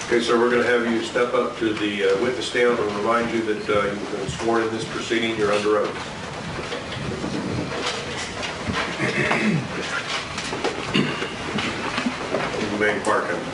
Okay, so we're going to have you step up to the witness stand and remind you that you've been sworn in this proceeding. You're under oath. You may inquire, Counsel.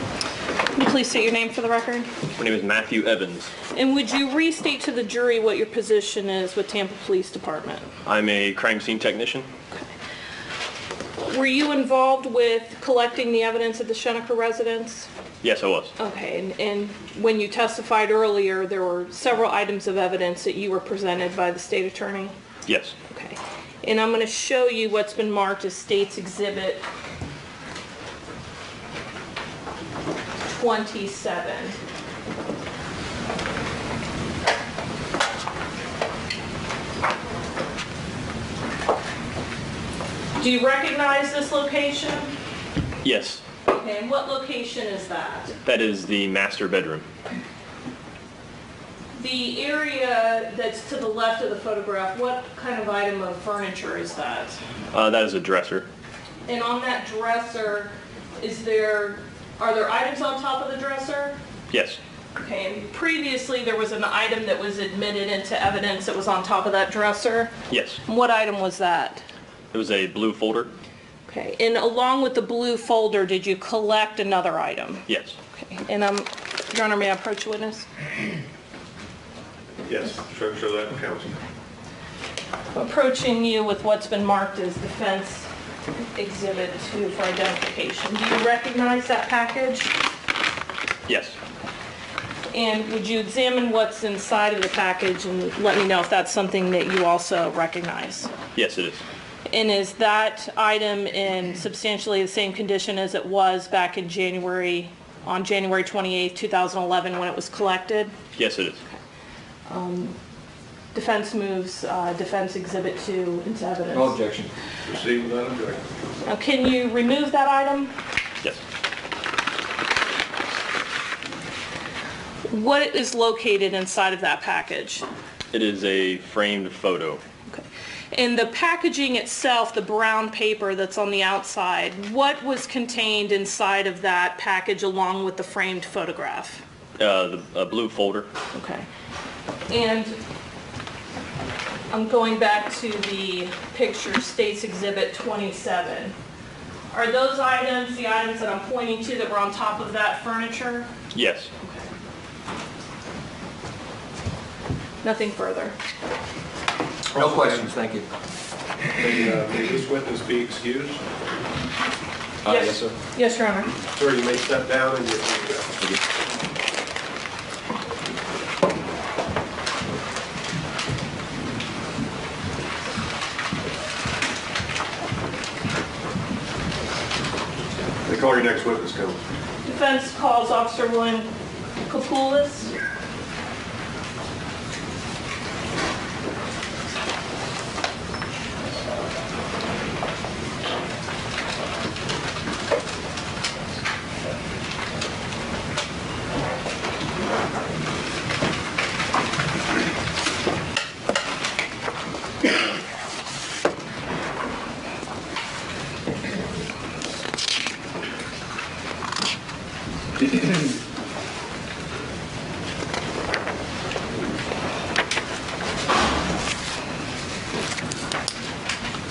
Can you please state your name for the record? My name is Matthew Evans. And would you restate to the jury what your position is with Tampa Police Department? I'm a crime scene technician. Okay. Were you involved with collecting the evidence at the Schenecker residence? Yes, I was. Okay, and when you testified earlier, there were several items of evidence that you were presented by the state attorney? Yes. Okay, and I'm going to show you what's been marked as State's Exhibit 27. Do you recognize this location? Yes. Okay, and what location is that? That is the master bedroom. The area that's to the left of the photograph, what kind of item of furniture is that? That is a dresser. And on that dresser, are there items on top of the dresser? Yes. Okay, and previously there was an item that was admitted into evidence that was on top of that dresser? Yes. And what item was that? It was a blue folder. Okay, and along with the blue folder, did you collect another item? Yes. Okay, and Your Honor, may I approach the witness? Yes, show that to counsel. Approaching you with what's been marked as Defense Exhibit 2 for identification. Do you recognize that package? Yes. And would you examine what's inside of the package and let me know if that's something that you also recognize? Yes, it is. And is that item in substantially the same condition as it was back in January 28, 2011 when it was collected? Yes, it is. Defense moves Defense Exhibit 2 into evidence. No objection. Proceed without objection. Now, can you remove that item? Yes. What is located inside of that package? It is a framed photo. Okay. In the packaging itself, the brown paper that's on the outside, what was contained inside of that package along with the framed photograph? A blue folder. Okay. And I'm going back to the picture, State's Exhibit 27. Are those items the items that I'm pointing to that were on top of that furniture? Yes. Okay. Nothing further. No questions, thank you. May this witness be excused? Yes, sir. Yes, Your Honor. Sir, you may step down and get the They call your next witness, Counsel. Defense calls Officer William Kapoulis.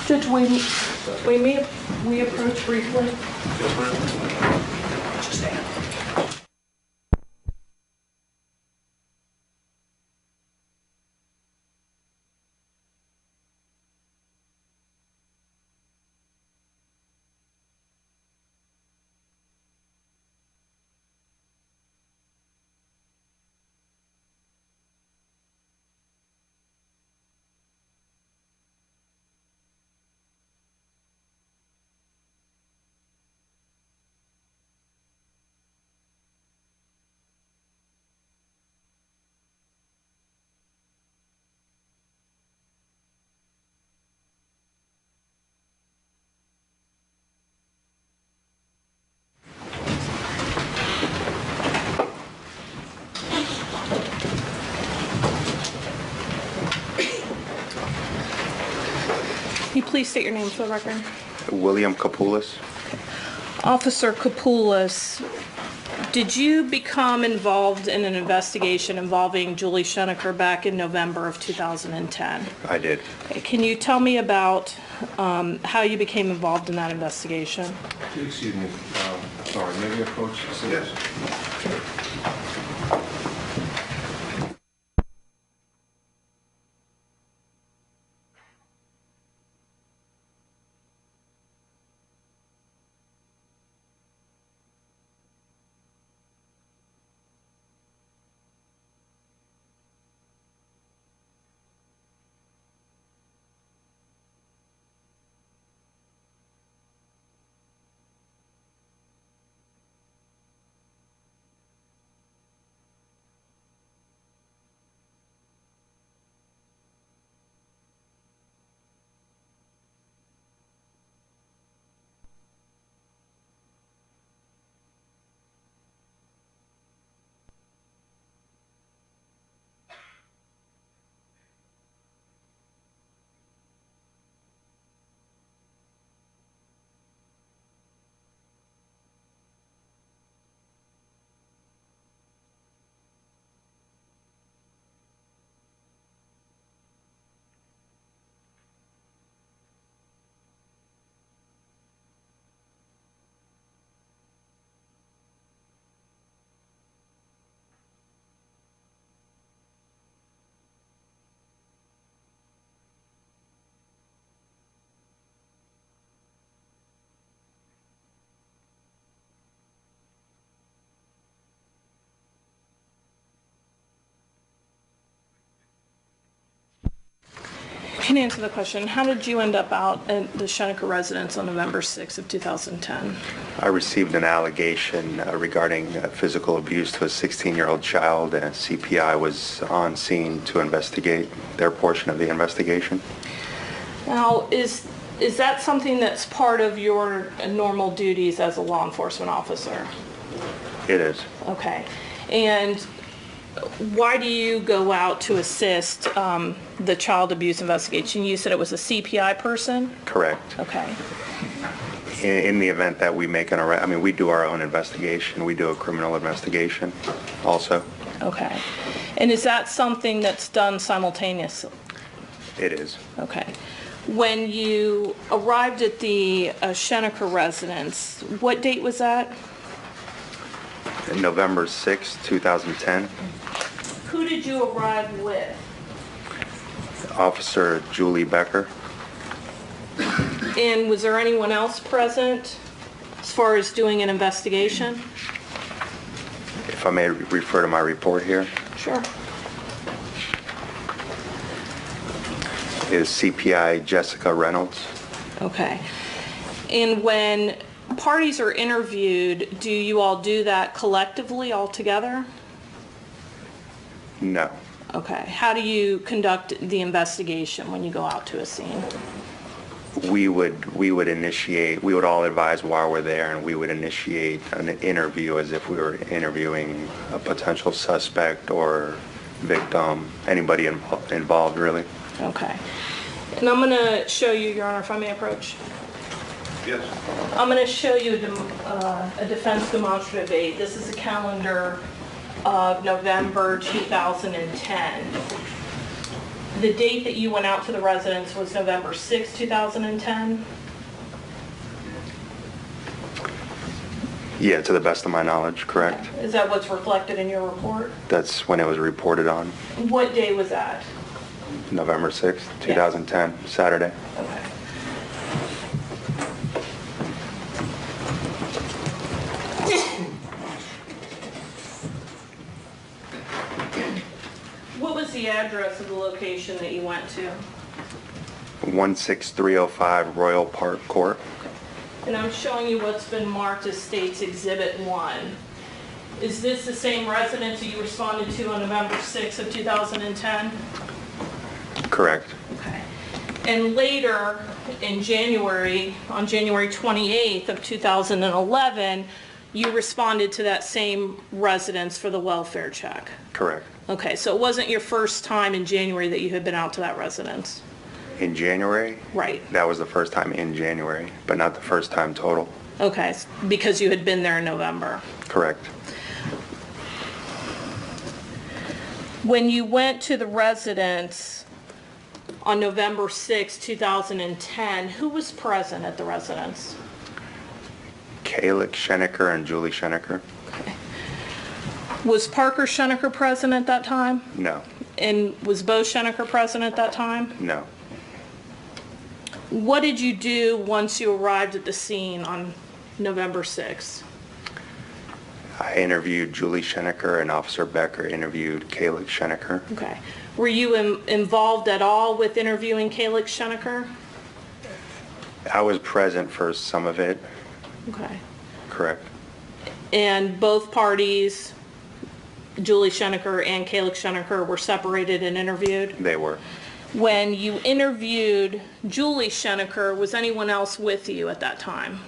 Judge, we approach briefly. Yes, ma'am. Just stand. Can you please state your name for the record? William Kapoulis. Officer Kapoulis, Did you become involved in an investigation involving Julie Schenecker back in November of 2010? I did. Okay, can you tell me about how you became involved in that investigation? Excuse me, sorry, maybe approach the scene. Yes. Can you answer the question? How did you end up out at the Schenecker residence on November 6th of 2010? I received an allegation regarding physical abuse to a 16-year-old child, and CPI was on scene to investigate their portion of the investigation. Now, is that something that's part of your normal duties as a law enforcement officer? It is. Okay. And why do you go out to assist the child abuse investigation? You said it was a CPI person? Correct. Okay. In the event that we make an arrest, I mean, we do our own investigation. We do a criminal investigation also. Okay. And is that something that's done simultaneously? It is. Okay. When you arrived at the Schenecker residence, what date was that? November 6, 2010. Who did you arrive with? Officer Julie Becker. And was there anyone else present as far as doing an investigation? If I may refer to my report here, Sure. is CPI Jessica Reynolds. Okay. And when parties are interviewed, do you all do that collectively all together? No. Okay. How do you conduct the investigation when you go out to a scene? We would initiate, we would all advise while we're there, and we would initiate an interview as if we were interviewing a potential suspect or victim, anybody involved really. Okay. And I'm going to show you, Your Honor, if I may approach. Yes. I'm going to show you a defense demonstrative aid. This is a calendar of November 2010. The date that you went out to the residence was November 6, 2010? Yeah, to the best of my knowledge, correct. Is that what's reflected in your report? That's when it was reported on, What day was that? November 6th, 2010, Saturday. Okay. What was the address of the location that you went to? 16305 Royal Park Court. And I'm showing you what's been marked as State's Exhibit 1. Is this the same residence that you responded to on November 6th of 2010? Correct. Okay. And later, in January, on January 28th of 2011, you responded to that same residence for the welfare check? Correct. Okay, so it wasn't your first time in January that you had been out to that residence? In January? Right. That was the first time in January, but not the first time total. Okay, because you had been there in November. Correct. When you went to the residence on November 6, 2010, who was present at the residence? Schenecker and Julie Schenecker? Was Parker Schenecker present at that time? No, And was Bo Schenecker present at that time? no. What did you do once you arrived at the scene on November 6th? I interviewed Julie Schenecker and Officer Becker interviewed Kayla Schenecker. Okay. Were you involved at all with interviewing Kayla Schenecker? I was present for some of it, Okay. correct? And both parties, Julie Schenecker and Kayla Schenecker, were separated and interviewed? They were. When you interviewed Julie Schenecker, was anyone else with you at that time?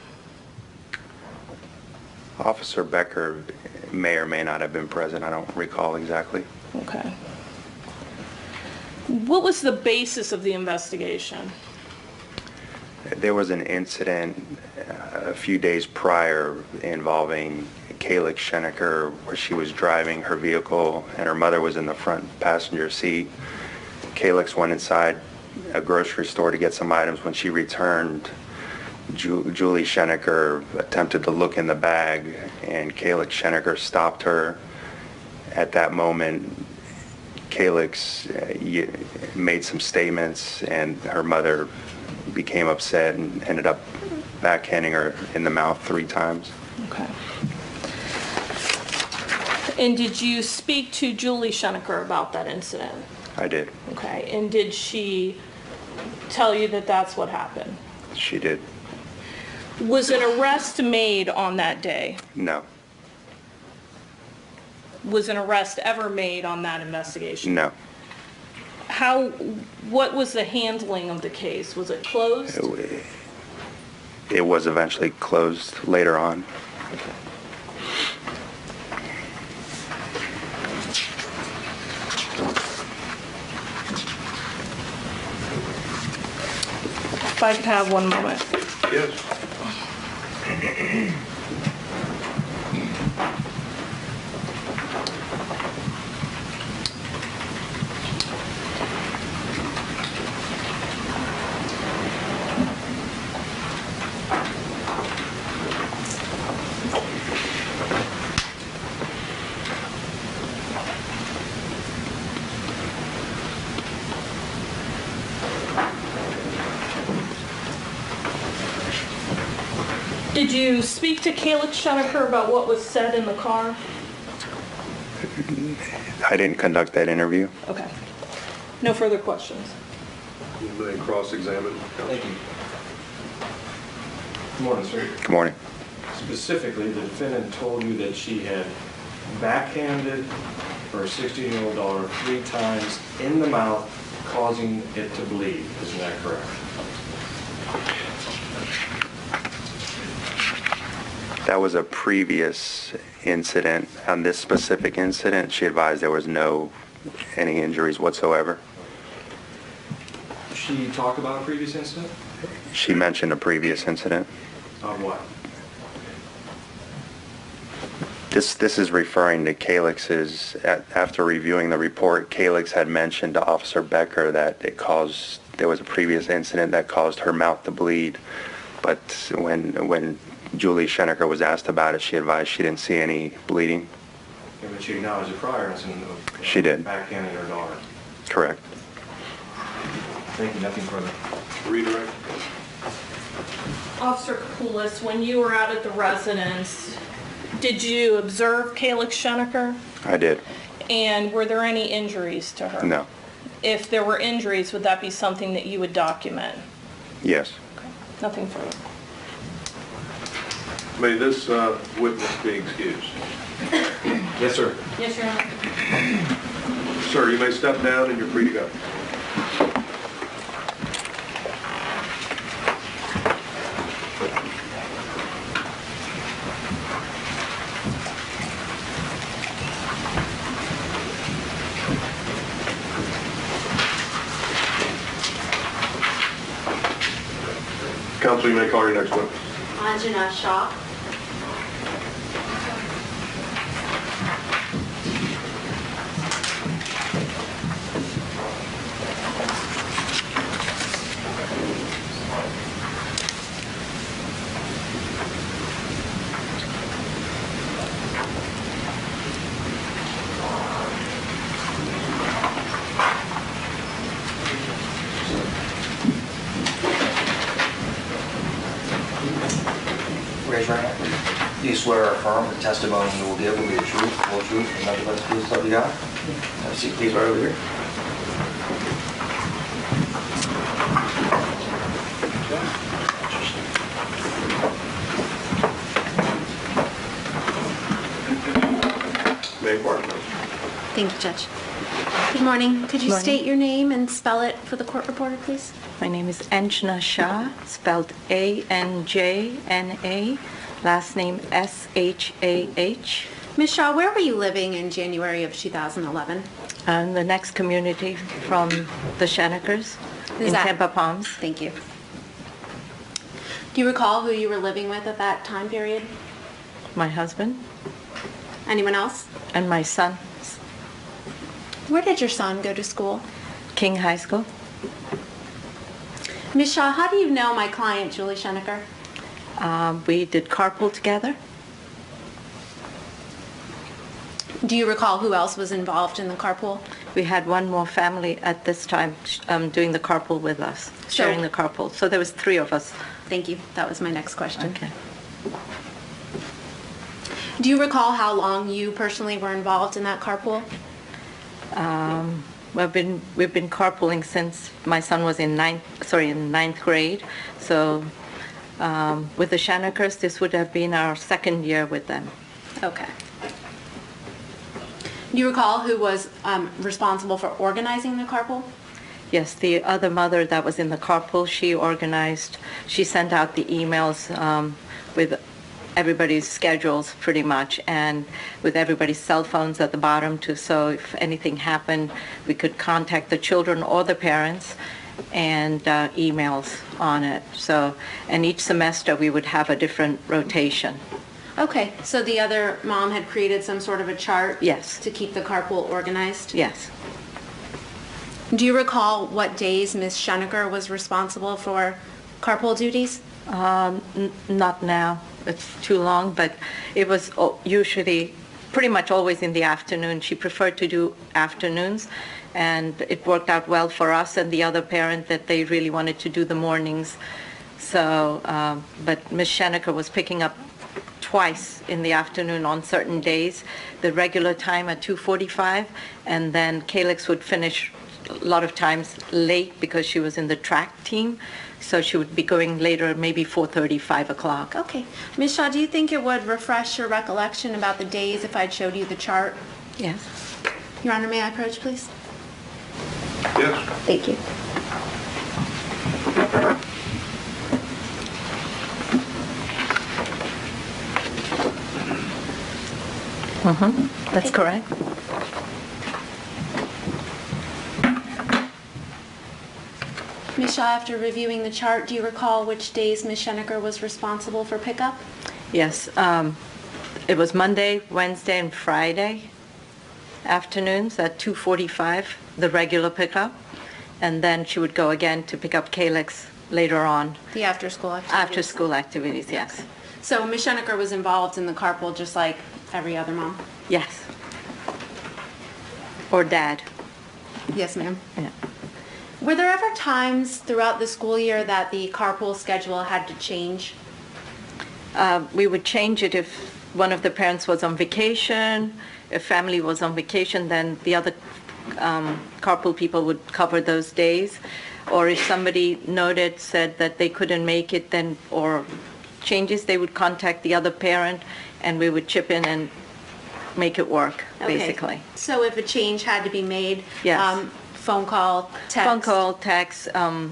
Officer Becker may or may not have been present. I don't recall exactly. Okay. What was the basis of the investigation? There was an incident a few days prior involving Kayla Schenecker where she was driving her vehicle and her mother was in the front passenger seat. Kayla went inside a grocery store to get some items. When she returned, Julie Schenecker attempted to look in the bag and Kayla Schenecker stopped her. At that moment, Kayla made some statements and her mother became upset and ended up backhanding her in the mouth 3 times. Okay. And did you speak to Julie Schenecker about that incident? I did. Okay. And did she tell you that that's what happened? She did. Was an arrest made on that day? No. Was an arrest ever made on that investigation? No. What was the handling of the case? Was it closed? It was eventually closed later on. If I could have one moment. Yes. Did you speak to Kayla Schenecker about what was said in the car? I didn't conduct that interview. Okay. No further questions. You may cross-examine. Thank you. Good morning, sir. Good morning. Specifically, the defendant told you that she had backhanded her 16-year-old daughter 3 times in the mouth, causing it to bleed. Isn't that correct? That was a previous incident. On this specific incident, she advised there was any injuries whatsoever. She talked about a previous incident? She mentioned a previous incident. Of what? This is referring to Calix's, after reviewing the report, Calix had mentioned to Officer Becker that there was a previous incident that caused her mouth to bleed. But when Julie Schenecker was asked about it, she advised she didn't see any bleeding. Yeah, but she acknowledged a prior incident of She did. backhanding her daughter. Correct. Thank you. Nothing further. Redirect. Officer Kapoulis, when you were out at the residence, did you observe Kayla Schenecker? I did. And were there any injuries to her? No. If there were injuries, would that be something that you would document? Yes. Okay. Nothing further. May this witness be excused. Yes, sir. Yes, Your Honor. Sir, you may step down and you're free to go. Counsel, you may call your next witness. Anjana Shah. swear or affirm the testimony you will give will be the truth, full truth, and nothing but the truth, so help you God? Have a seat, please, right over here. May Barton. Thank you, Judge. Good morning. Could you Morning. state your name and spell it for the court reporter, please? My name is Anjana Shah, spelled A-N-J-N-A, last name S-H-A-H. Ms. Shaw, where were you living in January of 2011? And the next community from the Scheneckers Is in that- Tampa Palms. Thank you. Do you recall who you were living with at that time period? My husband Anyone else? and my son, Where did your son go to school? King High School. Ms. Shaw, how do you know my client, Julie Schenecker? We did carpool together. Do you recall who else was involved in the carpool? We had one more family at this time doing the carpool with us, sharing the carpool. So there was 3 of us. Thank you. That was my next question. Okay. Do you recall how long you personally were involved in that carpool? We've been carpooling since my son was in ninth grade. So with the Scheneckers, this would have been our 2nd year with them. Okay. Do you recall who was responsible for organizing the carpool? Yes, the other mother that was in the carpool, she sent out the emails with everybody's schedules pretty much, and with everybody's cell phones at the bottom too, so if anything happened, we could contact the children or the parents, and emails on it. So, and each semester we would have a different rotation. Okay, so the other mom had created some sort of a chart? Yes. To keep the carpool organized? Yes. Do you recall what days Ms. Schenecker was responsible for carpool duties? Not now. It's too long, but it was usually pretty much always in the afternoon. She preferred to do afternoons, and it worked out well for us and the other parent that they really wanted to do the mornings. So, but Ms. Schenecker was picking up twice in the afternoon on certain days, the regular time at 2:45, and then Calix would finish a lot of times late because she was in the track team. So she would be going later, maybe 4:30, 5 o'clock. Okay. Ms. Shaw, do you think it would refresh your recollection about the days if I showed you the chart? Yes. Your Honor, may I approach, please? Yes. Thank you. That's correct. Ms. Shaw, after reviewing the chart, do you recall which days Ms. Schenecker was responsible for pickup? Yes. It was Monday, Wednesday, and Friday afternoons at 2:45, the regular pickup. And then she would go again to pick up Calix later on. The after-school activities? After-school activities, yes. So Ms. Schenecker was involved in the carpool just like every other mom? Yes. Or dad. Yes, ma'am. Yeah. Were there ever times throughout the school year that the carpool schedule had to change? We would change it if one of the parents was on vacation, if family was on vacation, then the other carpool people would cover those days. Or if somebody said that they couldn't make it, then, or changes, they would contact the other parent and we would chip in and make it work, Okay. basically. So if a change had to be made? Yes. Phone call, text? Phone call, text,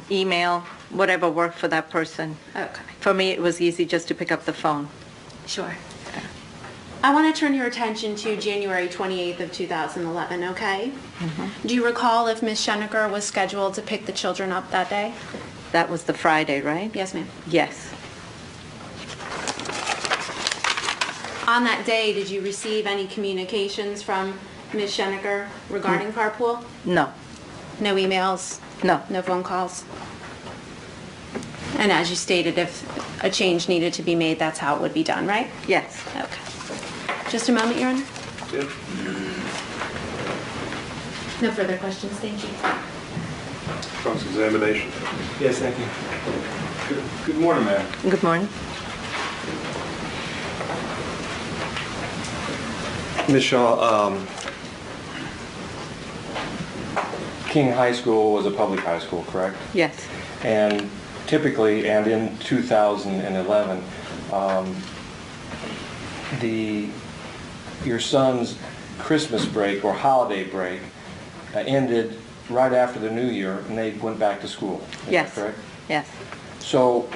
email, whatever worked for that person. Okay. For me, it was easy just to pick up the phone. Sure. I want to turn your attention to January 28th of 2011, okay? Do you recall if Ms. Schenecker was scheduled to pick the children up that day? That was the Friday, right? Yes, ma'am. Yes. On that day, did you receive any communications from Ms. Schenecker regarding carpool? No. No emails? No. No phone calls? And as you stated, if a change needed to be made, that's how it would be done, right? Yes. Okay. Just a moment, Your Honor. Yes. No further questions, thank you. Cross-examination. Yes, thank you. Good morning, ma'am. Good morning. Ms. Shaw, King High School was a public high school, correct? Yes. And typically, and in 2011, your son's Christmas break or holiday break ended right after the New Year, and they went back to school. Is Yes. that correct? Yes. So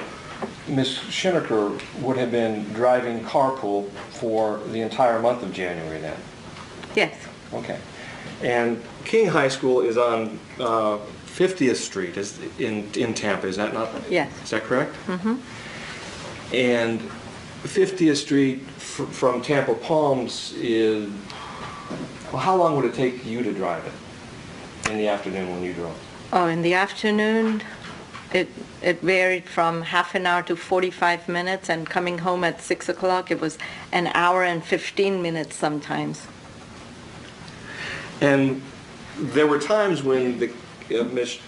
Ms. Schenecker would have been driving carpool for the entire month of January then? Yes. Okay. And King High School is on 50th Street in Tampa, is that not? Yes. Is that correct? Mm-hmm. And 50th Street from Tampa Palms is, well, how long would it take you to drive it in the afternoon when you drove? Oh, in the afternoon, it varied from half an hour to 45 minutes, and coming home at 6 o'clock, it was an hour and 15 minutes sometimes. And there were times when Ms.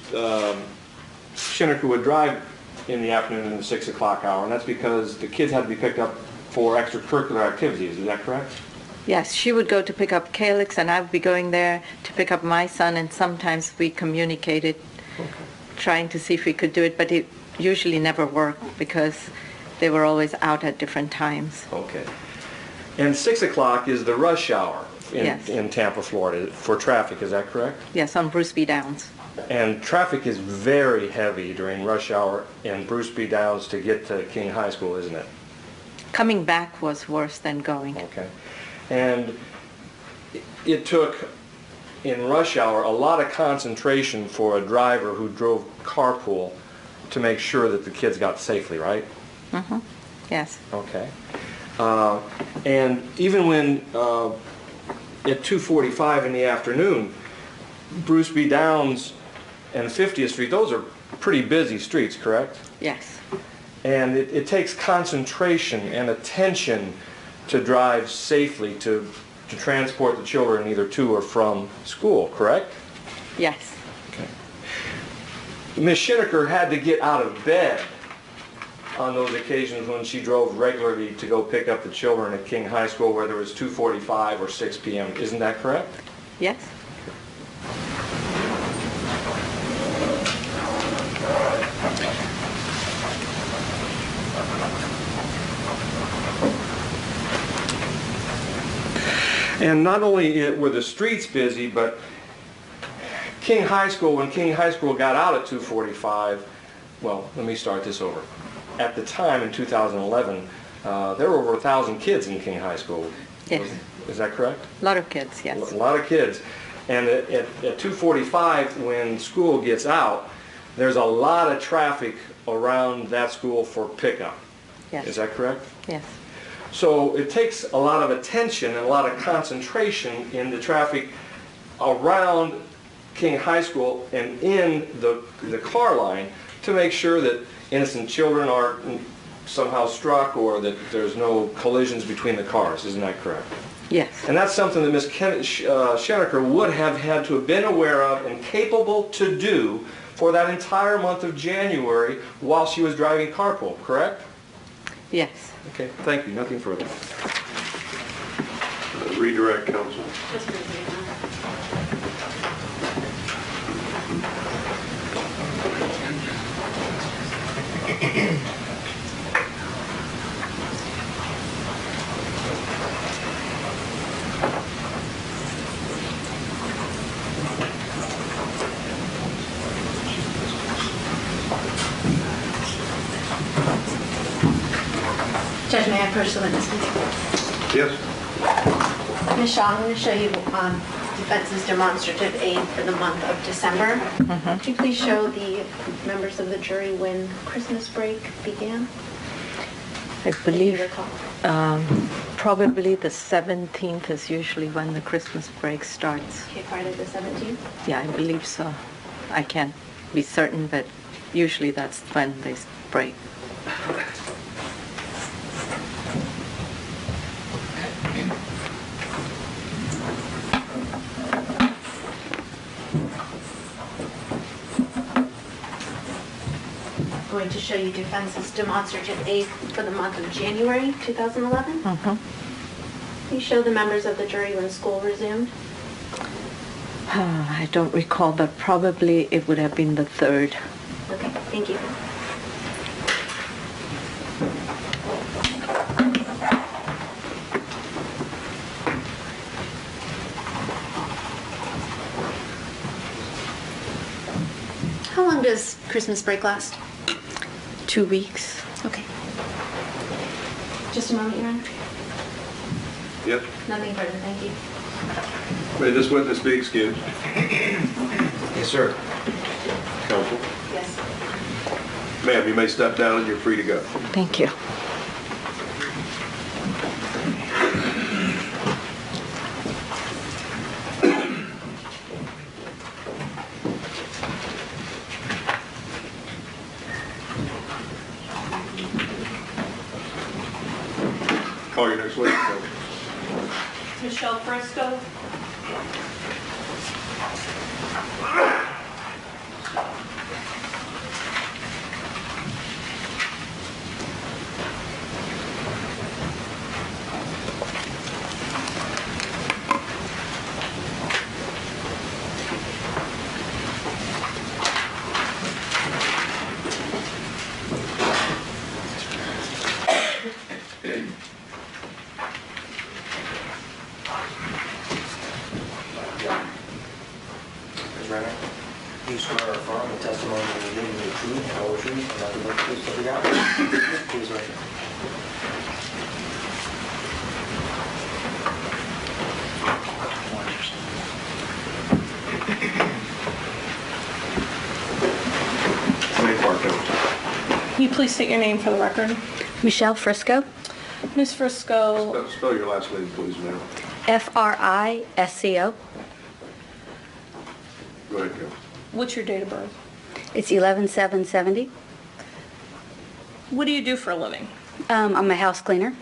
Schenecker would drive in the afternoon in the 6 o'clock hour, and that's because the kids had to be picked up for extracurricular activities, is that correct? Yes, she would go to pick up Calix, and I would be going there to pick up my son, and sometimes we communicated, trying to see if we could do it, but it usually never worked because they were always out at different times. Okay. And 6 o'clock is the rush hour Yes. in Tampa, Florida, for traffic, is that correct? Yes, on Bruce B. Downs. And traffic is very heavy during rush hour in Bruce B. Downs to get to King High School, isn't it? Coming back was worse than going. Okay. And it took, in rush hour, a lot of concentration for a driver who drove carpool to make sure that the kids got safely, right? Mm-hmm. Yes. Okay. And even when, at 2:45 in the afternoon, Bruce B. Downs and 50th Street, those are pretty busy streets, correct? Yes. And it takes concentration and attention to drive safely to transport the children either to or from school, correct? Yes. Okay. Ms. Schenecker had to get out of bed on those occasions when she drove regularly to go pick up the children at King High School, whether it was 2:45 or 6 p.m. Isn't that correct? Yes. And not only were the streets busy, but King High School, when King High School got out at 2:45, well, let me start this over. At the time, in 2011, there were over 1,000 kids in King High School. Yes. Is that correct? A lot of kids, yes. A lot of kids. And at 2:45, when school gets out, there's a lot of traffic around that school for pickup. Yes. Is that correct? Yes. So it takes a lot of attention and a lot of concentration in the traffic around King High School and in the car line to make sure that innocent children aren't somehow struck or that there's no collisions between the cars. Isn't that correct? Yes. And that's something that Ms. Schenecker would have had to have been aware of and capable to do for that entire month of January while she was driving carpool, correct? Yes. Okay, thank you. Nothing further. Redirect, counsel. Judge, may I approach the witness, please? Yes. Ms. Shaw, I'm going to show you defense's demonstrative aid for the month of December. Could you please show the members of the jury when Christmas break began? I Do you believe recall? probably the 17th is usually when the Christmas break starts. Okay, Friday the 17th? Yeah, I believe so. I can't be certain, but usually that's when they break. Going to show you defense's demonstrative aid for the month of January 2011. You show the members of the jury when school resumed? I don't recall, but probably it would have been the 3rd. Okay, thank you. How long does Christmas break last? 2 weeks. Okay. Just a moment, Your Honor. Yep. Nothing further, thank you. May this witness be excused? Yes, sir. Counsel? Yes. Ma'am, you may step down and you're free to go. Thank you. Call your next witness. Michelle Frisco. Ms. Renner, you swear or affirm the testimony you will give me the truth, the whole truth, and nothing but the truth, so help you God? Please raise your hand. Somebody park out. Can you please state your name for the record? Michelle Frisco, Ms. Frisco, Spell your last name, please, ma'am. Frisco. Go ahead, Joe. what's your date of birth? It's 11/7/70. What do you do for a living? I'm a house cleaner.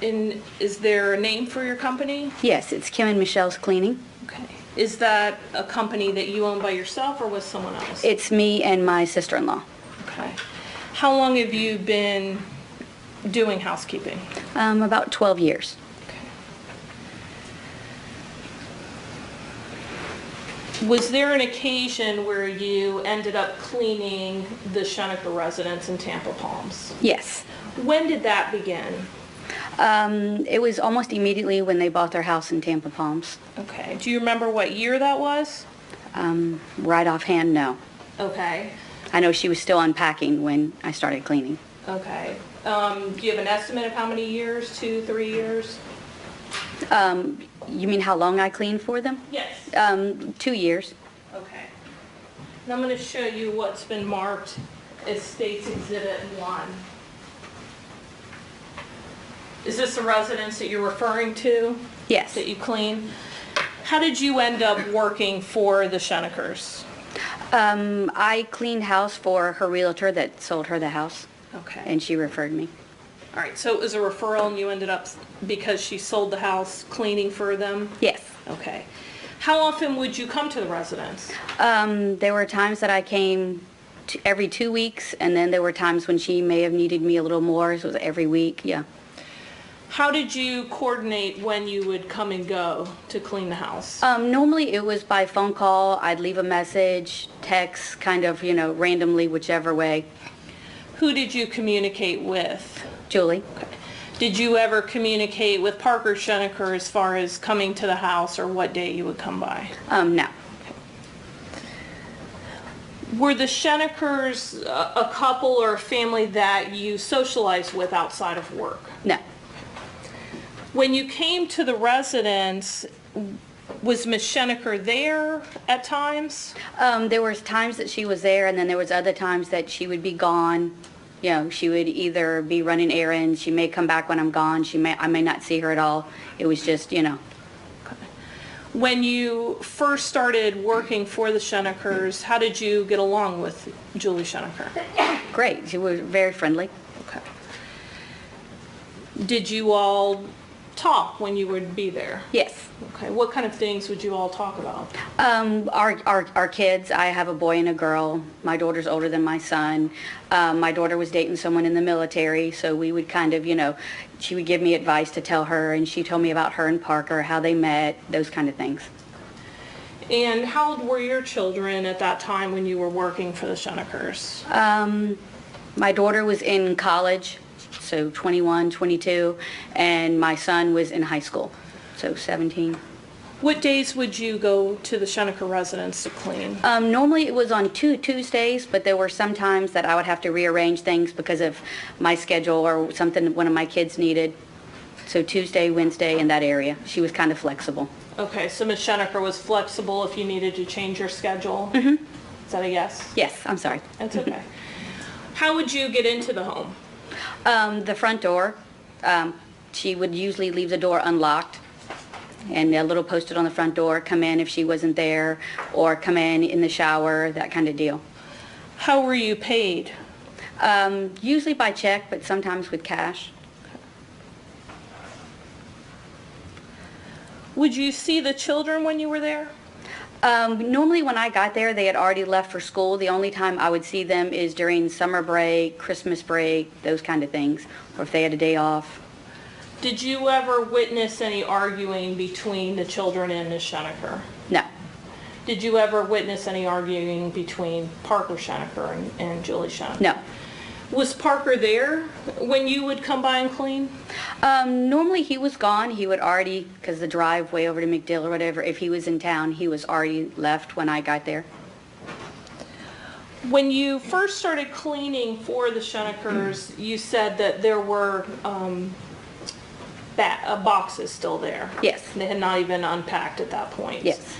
And is there a name for your company? Yes, it's Kim and Michelle's Cleaning. Okay. Is that a company that you own by yourself or with someone else? It's me and my sister-in-law. Okay. How long have you been doing housekeeping? About 12 years. Was there an occasion where you ended up cleaning the Schenecker residence in Tampa Palms? Yes. When did that begin? It was almost immediately when they bought their house in Tampa Palms. Okay. Do you remember what year that was? Right offhand, no. Okay. I know she was still unpacking when I started cleaning. Okay. Do you have an estimate of how many years? 2, 3 years? You mean how long I cleaned for them? Yes. 2 years. Okay. And I'm going to show you what's been marked as State's Exhibit 1. Is this the residence that you're referring to? Yes. That you clean? How did you end up working for the Scheneckers? I cleaned house for her realtor that sold her the house, Okay. and she referred me. All right, so it was a referral and you ended up, because she sold the house, cleaning for them? Yes. Okay. How often would you come to the residence? There were times that I came every 2 weeks, and then there were times when she may have needed me a little more, so it was every week, yeah. How did you coordinate when you would come and go to clean the house? Normally it was by phone call. I'd leave a message, text, kind of, randomly, whichever way. Who did you communicate with? Julie? Did you ever communicate with Parker Schenecker as far as coming to the house or what day you would come by? No. Were the Scheneckers a couple or a family that you socialized with outside of work? No. When you came to the residence, was Ms. Schenecker there at times? There was times that she was there, and then there was other times that she would be gone. She would either be running errands, she may come back when I'm gone, I may not see her at all. It was just, When you first started working for the Scheneckers, how did you get along with Julie Schenecker? Great. She was very friendly. Okay. Did you all talk when you would be there? Yes. Okay, what kind of things would you all talk about? Our kids, I have a boy and a girl. My daughter's older than my son. My daughter was dating someone in the military, so we would kind of, she would give me advice to tell her, and she told me about her and Parker, how they met, those kind of things. And how old were your children at that time when you were working for the Scheneckers? My daughter was in college, so 21, 22, and my son was in high school, so 17. What days would you go to the Schenecker residence to clean? Normally it was on Tuesdays, but there were some times that I would have to rearrange things because of my schedule or something one of my kids needed. So Tuesday, Wednesday, in that area. She was kind of flexible. Okay, so Ms. Schenecker was flexible if you needed to change your schedule? Mm-hmm. Is that a yes? Yes, I'm sorry. That's okay. How would you get into the home? The front door. She would usually leave the door unlocked, and a little posted on the front door, come in if she wasn't there, or come in the shower, that kind of deal. How were you paid? Usually by check, but sometimes with cash. Would you see the children when you were there? Normally when I got there, they had already left for school. The only time I would see them is during summer break, Christmas break, those kind of things, or if they had a day off. Did you ever witness any arguing between the children and Ms. Schenecker? No. Did you ever witness any arguing between Parker Schenecker and Julie Schenecker? No. Was Parker there when you would come by and clean? Normally he was gone. He would already, because the drive way over to McDill or whatever, if he was in town, he was already left when I got there. When you first started cleaning for the Scheneckers, you said that there were boxes still there. Yes. They had not even unpacked at that point. Yes.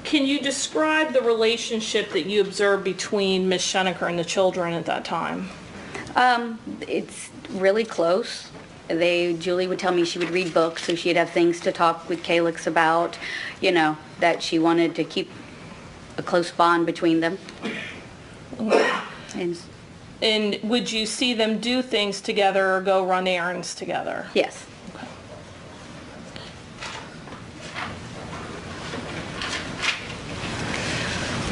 Can you describe the relationship that you observed between Ms. Schenecker and the children at that time? It's really close. Julie would tell me she would read books, so she'd have things to talk with Calix about, that she wanted to keep a close bond between them. And would you see them do things together or go run errands together? Yes. Okay.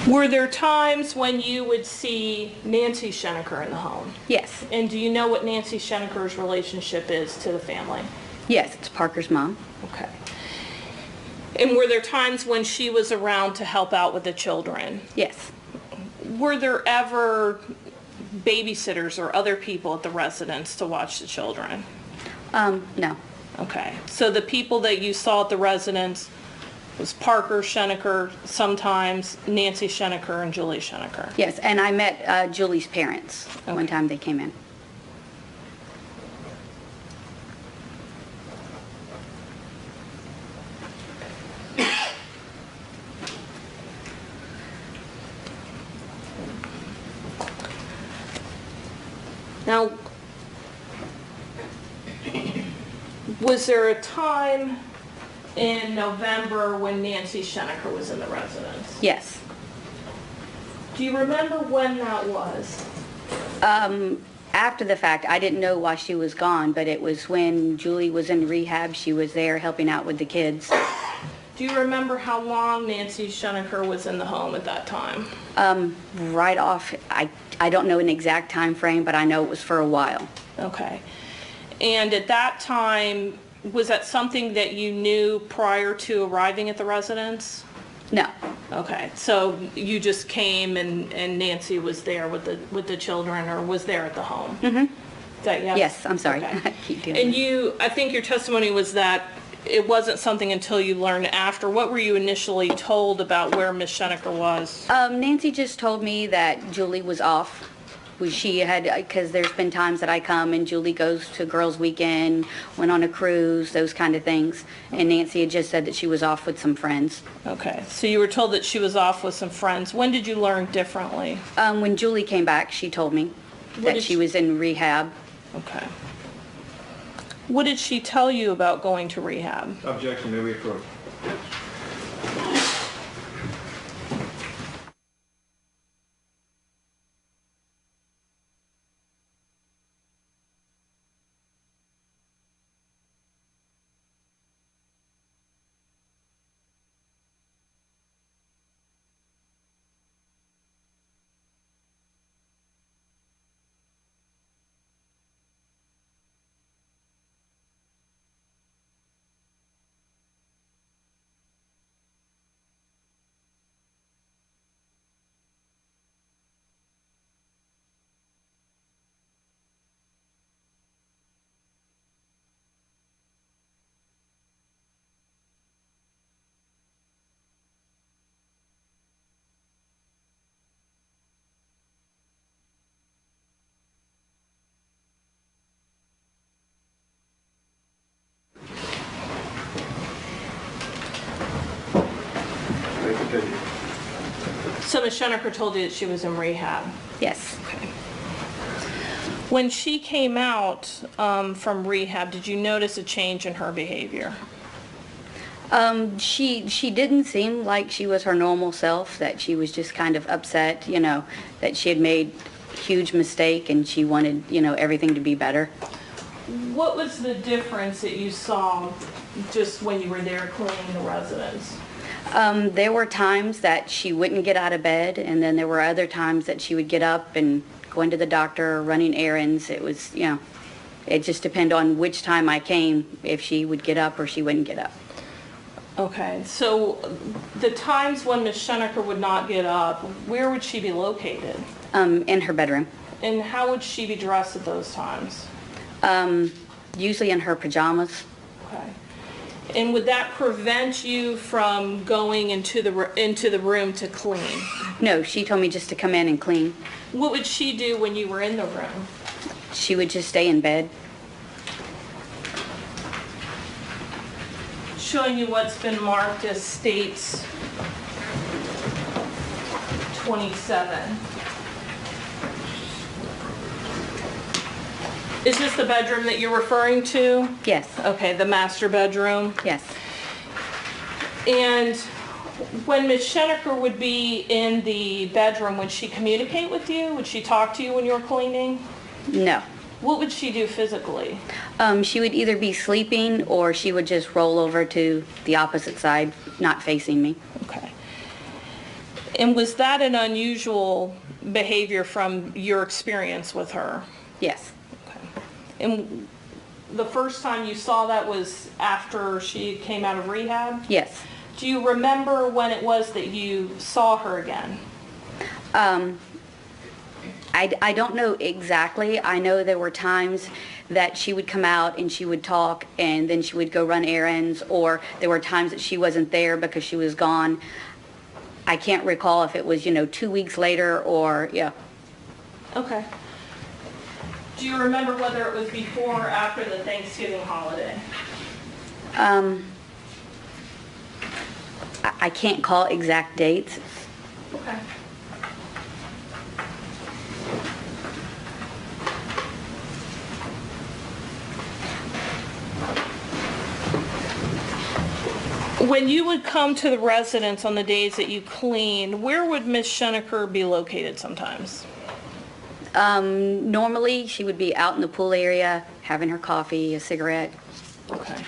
Were there times when you would see Nancy Schenecker in the home? Yes. And do you know what Nancy Schenecker's relationship is to the family? Yes, it's Parker's mom. Okay. And were there times when she was around to help out with the children? Yes. Were there ever babysitters or other people at the residence to watch the children? No. Okay. So the people that you saw at the residence was Parker Schenecker, sometimes Nancy Schenecker and Julie Schenecker. Yes, and I met Julie's parents one time they came in. Now, was there a time in November when Nancy Schenecker was in the residence? Yes. Do you remember when that was? After the fact, I didn't know why she was gone, but it was when Julie was in rehab. She was there helping out with the kids. Do you remember how long Nancy Schenecker was in the home at that time? Right off, I don't know an exact time frame, but I know it was for a while. Okay. And at that time, was that something that you knew prior to arriving at the residence? No. Okay, so you just came and Nancy was there with the children, or was there at the home? Mm-hmm. Is that yes? Yes, I'm sorry. Okay. I keep doing And that. I think your testimony was that it wasn't something until you learned after. What were you initially told about where Ms. Schenecker was? Nancy just told me that Julie was off. She had, because there's been times that I come and Julie goes to girls' weekend, went on a cruise, those kind of things. And Nancy had just said that she was off with some friends. Okay, so you were told that she was off with some friends. When did you learn differently? When Julie came back, she told me that she was in rehab. Okay. What did she tell you about going to rehab? Objection, may we approve? continue. So Ms. Schenecker told you that she was in rehab. Yes. When she came out from rehab, did you notice a change in her behavior? She didn't seem like she was her normal self, that she was just kind of upset, you know, that she had made a huge mistake and she wanted, you know, everything to be better. What was the difference that you saw just when you were there cleaning the residence? There were times that she wouldn't get out of bed, and then there were other times that she would get up and go into the doctor or running errands. It was, you know, it just depended on which time I came, if she would get up or she wouldn't get up. Okay, so the times when Ms. Schenecker would not get up, where would she be located? In her bedroom. And how would she be dressed at those times? Usually in her pajamas. Okay. And would that prevent you from going into the room to clean? No, she told me just to come in and clean. What would she do when you were in the room? She would just stay in bed. Showing you what's been marked as states 27. Is this the bedroom that you're referring to? Yes. Okay, the master bedroom. Yes. And when Ms. Schenecker would be in the bedroom, would she communicate with you? Would she talk to you when you were cleaning? No. What would she do physically? She would either be sleeping or she would just roll over to the opposite side, not facing me. Okay. And was that an unusual behavior from your experience with her? Yes. Okay. And the first time you saw that was after she came out of rehab? Yes. Do you remember when it was that you saw her again? I don't know exactly. I know there were times that she would come out and she would talk and then she would go run errands, or there were times that she wasn't there because she was gone. I can't recall if it was, 2 weeks later or, yeah. Okay. Do you remember whether it was before or after the Thanksgiving holiday? I can't call exact dates. Okay. When you would come to the residence on the days that you clean, where would Ms. Schenecker be located sometimes? Normally, she would be out in the pool area having her coffee, a cigarette. Okay.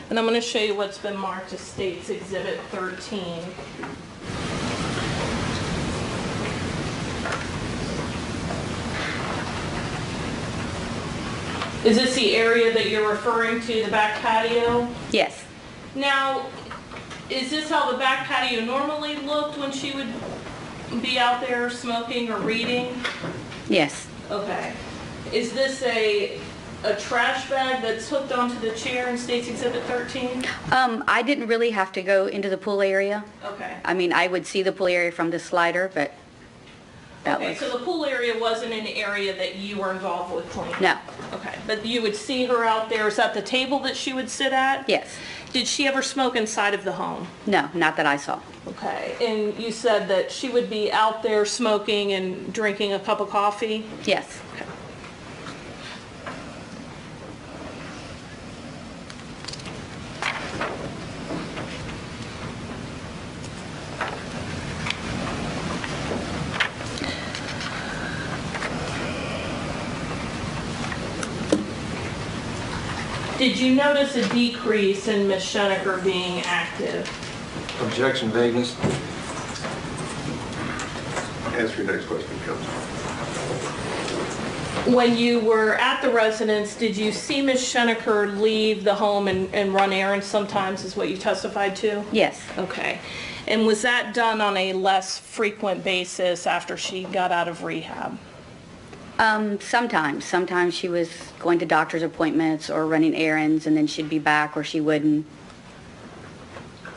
And I'm going to show you what's been marked as States Exhibit 13. Is this the area that you're referring to, the back patio? Yes. Now, is this how the back patio normally looked when she would be out there smoking or reading? Yes. Okay. Is this a trash bag that's hooked onto the chair in States Exhibit 13? I didn't really have to go into the pool area. Okay. I mean, I would see the pool area from the slider, but that Okay, was... so the pool area wasn't an area that you were involved with cleaning? No. Okay, but you would see her out there. Is that the table that she would sit at? Yes. Did she ever smoke inside of the home? No, not that I saw. Okay, and you said that she would be out there smoking and drinking a cup of coffee? Yes. Okay. Did you notice a decrease in Ms. Schenecker being active? Objection, vagueness. Answer your next question, Council. When you were at the residence, did you see Ms. Schenecker leave the home and run errands sometimes, is what you testified to? Yes. Okay. And was that done on a less frequent basis after she got out of rehab? Sometimes. Sometimes she was going to doctor's appointments or running errands, and then she'd be back or she wouldn't.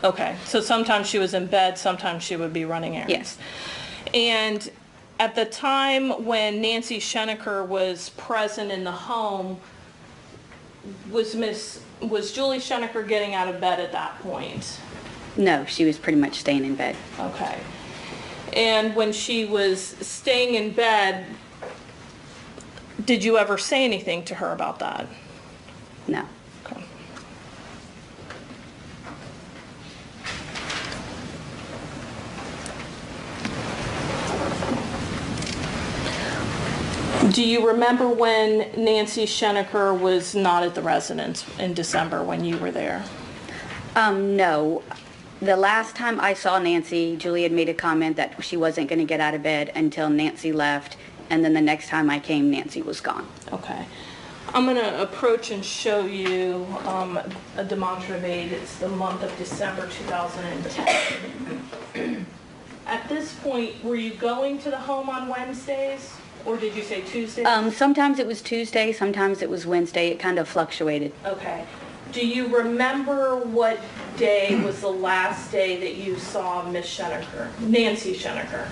Okay, so sometimes she was in bed, sometimes she would be running errands. Yes. And at the time when Nancy Schenecker was present in the home, was Julie Schenecker getting out of bed at that point? No, she was pretty much staying in bed. Okay. And when she was staying in bed, did you ever say anything to her about that? No. Okay. Do you remember when Nancy Schenecker was not at the residence in December when you were there? No. The last time I saw Nancy, Julie had made a comment that she wasn't going to get out of bed until Nancy left, and then the next time I came, Nancy was gone. Okay. I'm going to approach and show you a demonstrative aid. It's the month of December 2010. At this point, were you going to the home on Wednesdays, or did you say Tuesdays? Sometimes it was Tuesday, sometimes it was Wednesday. It kind of fluctuated. Okay. Do you remember what day was the last day that you saw Miss Schenecker, Nancy Schenecker?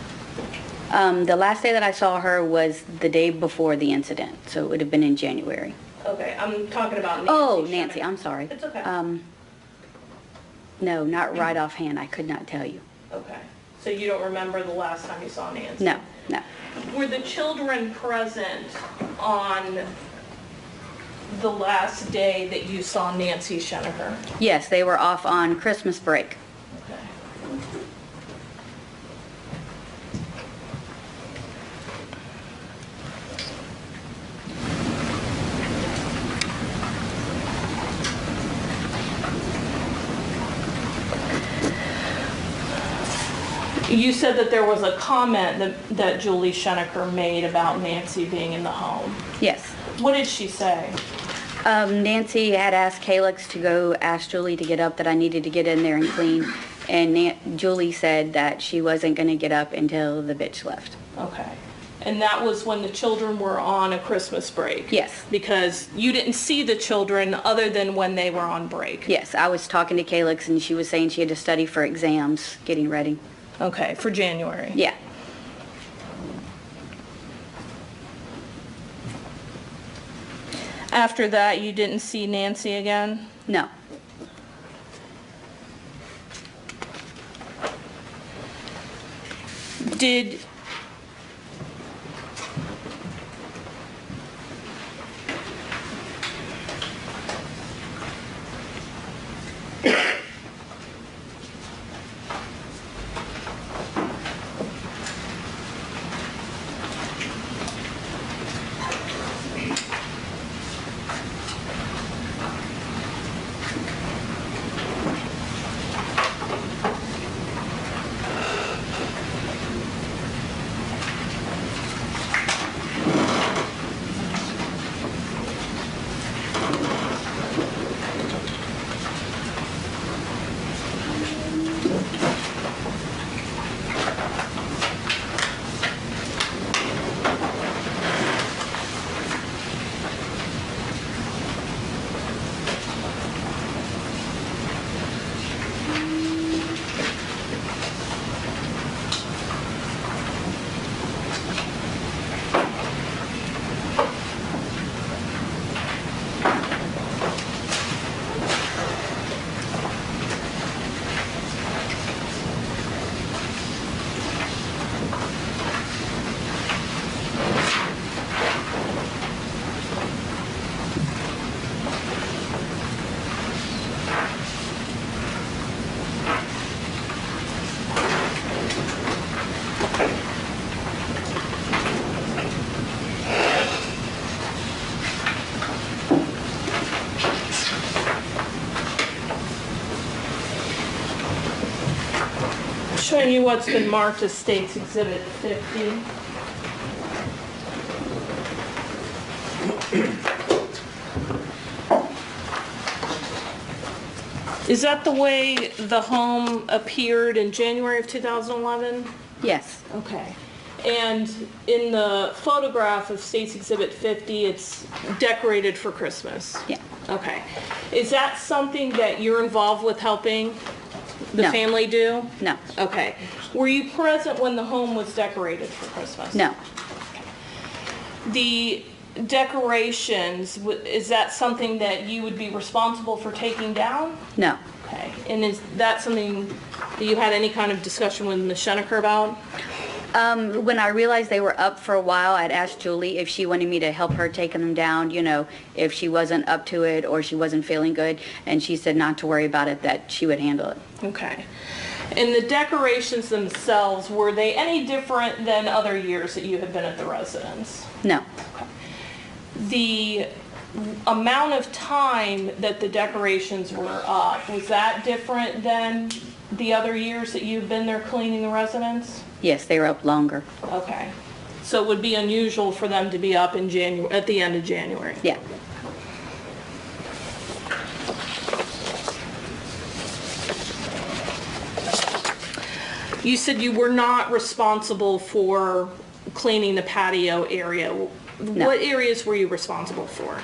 The last day that I saw her was the day before the incident, so it would have been in January. Okay, I'm talking about Nancy. Oh, Nancy, I'm sorry. It's okay. No, not right offhand. I could not tell you. Okay. So you don't remember the last time you saw Nancy? No, no. Were the children present on the last day that you saw Nancy Schenecker? Yes, they were off on Christmas break. Okay. You said that there was a comment that Julie Schenecker made about Nancy being in the home. Yes. What did she say? Nancy had asked Calix to go ask Julie to get up, that I needed to get in there and clean, and Julie said that she wasn't going to get up until the bitch left. Okay. And that was when the children were on a Christmas break? Yes. Because you didn't see the children other than when they were on break? Yes, I was talking to Calix and she was saying she had to study for exams, getting ready. Okay, for January? Yeah. After that, you didn't see Nancy again? No. Did showing you what's been marked as State's Exhibit 50. Is that the way the home appeared in January of 2011? Yes. Okay. And in the photograph of State's Exhibit 50, it's decorated for Christmas? Yeah. Okay. Is that something that you're involved with helping the No. family do? No. Okay. Were you present when the home was decorated for Christmas? No. The decorations, is that something that you would be responsible for taking down? No. Okay. And is that something that you had any kind of discussion with Ms. Schenecker about? When I realized they were up for a while, I'd asked Julie if she wanted me to help her taking them down, you know, if she wasn't up to it or she wasn't feeling good, and she said not to worry about it, that she would handle it. Okay. And the decorations themselves, were they any different than other years that you had been at the residence? No. The amount of time that the decorations were up, was that different than the other years that you've been there cleaning the residence? Yes, they were up longer. Okay. So it would be unusual for them to be up in January, at the end of January? Yeah. You said you were not responsible for cleaning the patio area. No. What areas were you responsible for?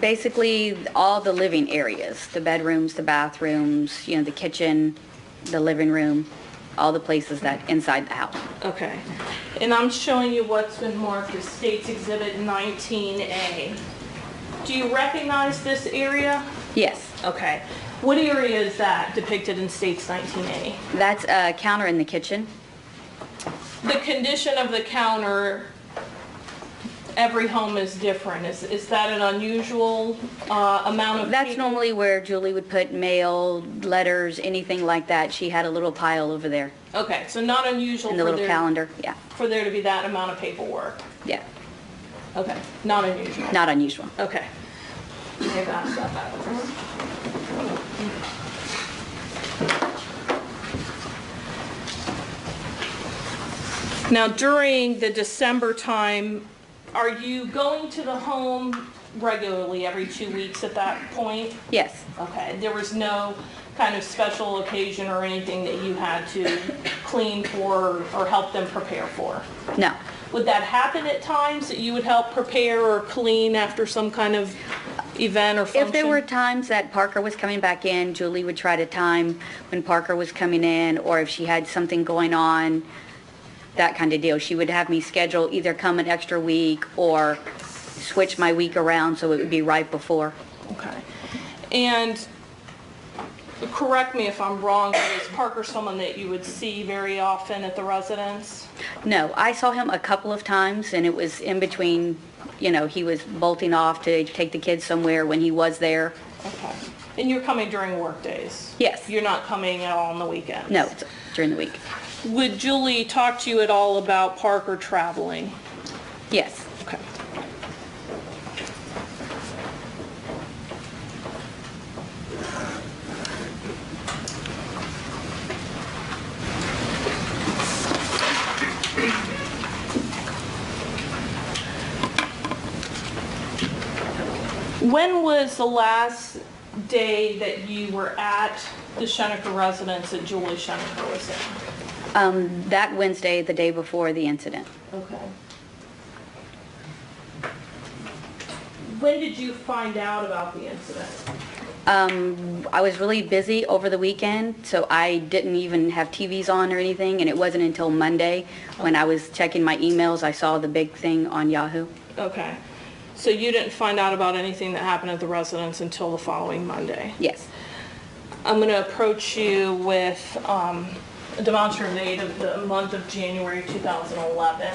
Basically, all the living areas, the bedrooms, the bathrooms, you know, the kitchen, the living room, all the places that inside the house. Okay. And I'm showing you what's been marked as State's Exhibit 19A. Do you recognize this area? Yes. Okay. What area is that depicted in State's 19A? That's a counter in the kitchen. The condition of the counter, every home is different. Is that an unusual amount of That's people? normally where Julie would put mail, letters, anything like that. She had a little pile over there Okay, so not unusual in the little calendar. Yeah. for there to be that amount of paperwork. Yeah. Okay, not unusual. Not unusual. Okay. Maybe I'll stop that. Now, during the December time, are you going to the home regularly every 2 weeks at that point? Yes. Okay, there was no kind of special occasion or anything that you had to clean for or help them prepare for? No. Would that happen at times, that you would help prepare or clean after some kind of event or function? If there were times that Parker was coming back in, Julie would try to time when Parker was coming in, or if she had something going on, that kind of deal. She would have me schedule either come an extra week or switch my week around so it would be right before. Okay. And correct me if I'm wrong, but is Parker someone that you would see very often at the residence? No, I saw him a couple of times, and it was in between, you know, he was bolting off to take the kids somewhere when he was there. Okay. And you're coming during work days? Yes. You're not coming at all on the weekends? No, it's during the week. Would Julie talk to you at all about Parker traveling? Yes. Okay. When was the last day that you were at the Schenecker residence that Julie Schenecker was in? That Wednesday, the day before the incident. Okay. When did you find out about the incident? I was really busy over the weekend, so I didn't even have TVs on or anything, and it wasn't until Monday when I was checking my emails, I saw the big thing on Yahoo. Okay. So you didn't find out about anything that happened at the residence until the following Monday? Yes. I'm going to approach you with a demonstrative date of the month of January 2011.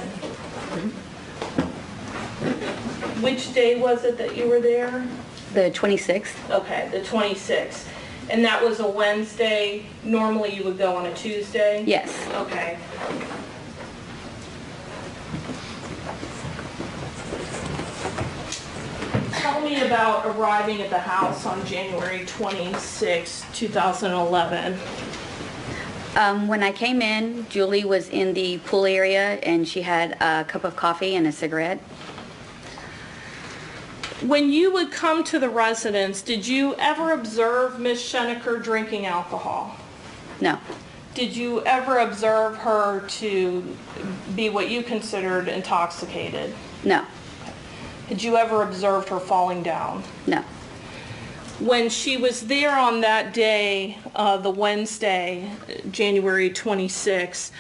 Which day was it that you were there? The 26th? Okay, the 26th. And that was a Wednesday. Normally you would go on a Tuesday? Yes. Okay. Tell me about arriving at the house on January 26, 2011. When I came in, Julie was in the pool area, and she had a cup of coffee and a cigarette. When you would come to the residence, did you ever observe Ms. Schenecker drinking alcohol? No. Did you ever observe her to be what you considered intoxicated? No. Had you ever observed her falling down? No. When she was there on that day, the Wednesday, January 26,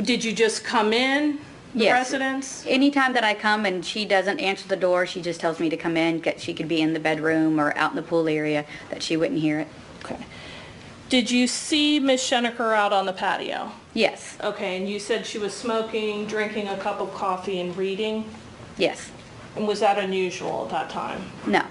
did you just come in? the Yes. residence? Anytime that I come and she doesn't answer the door, she just tells me to come in. She could be in the bedroom or out in the pool area, that she wouldn't hear it. Okay. Did you see Ms. Schenecker out on the patio? Yes, Okay, and you said she was smoking, drinking a cup of coffee, and reading? yes, And was that unusual at that time? no.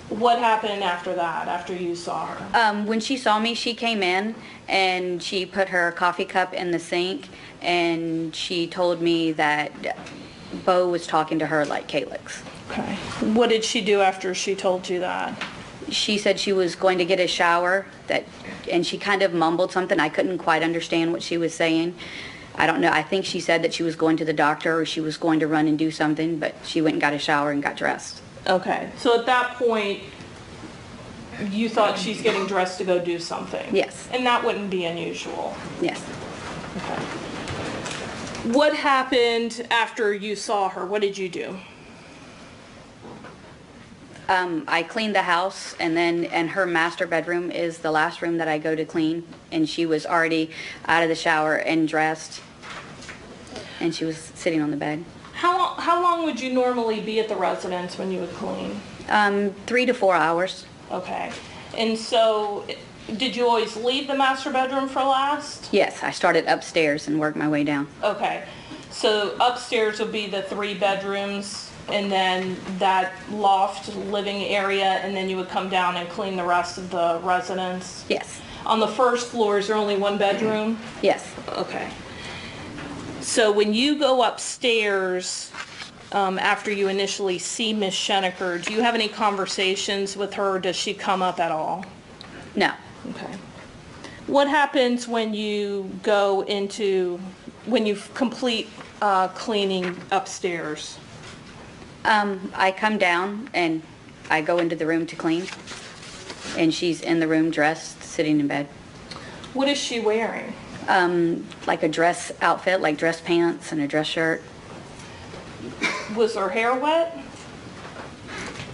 What happened after that, after you saw her? When she saw me, she came in and she put her coffee cup in the sink, and she told me that Bo was talking to her like Calyx. Okay. What did she do after she told you that? She said she was going to get a shower, and she kind of mumbled something. I couldn't quite understand what she was saying. I don't know. I think she said that she was going to the doctor or she was going to run and do something, but she went and got a shower and got dressed. Okay, so at that point, you thought she's getting dressed to go do something? Yes. And that wouldn't be unusual? Yes. Okay. What happened after you saw her? What did you do? I cleaned the house, and her master bedroom is the last room that I go to clean, and she was already out of the shower and dressed, and she was sitting on the bed. How long would you normally be at the residence when you would clean? 3 to 4 hours. Okay. And so, did you always leave the master bedroom for last? Yes, I started upstairs and worked my way down. Okay. So upstairs would be the 3 bedrooms, and then that loft living area, and then you would come down and clean the rest of the residence? Yes. On the first floor, is there only 1 bedroom? Yes. Okay. So when you go upstairs, after you initially see Ms. Schenecker, do you have any conversations with her, or does she come up at all? No. Okay. What happens when you when you complete cleaning upstairs? I come down and I go into the room to clean, and she's in the room dressed, sitting in bed. What is she wearing? Like a dress outfit, like dress pants and a dress shirt. Was her hair wet?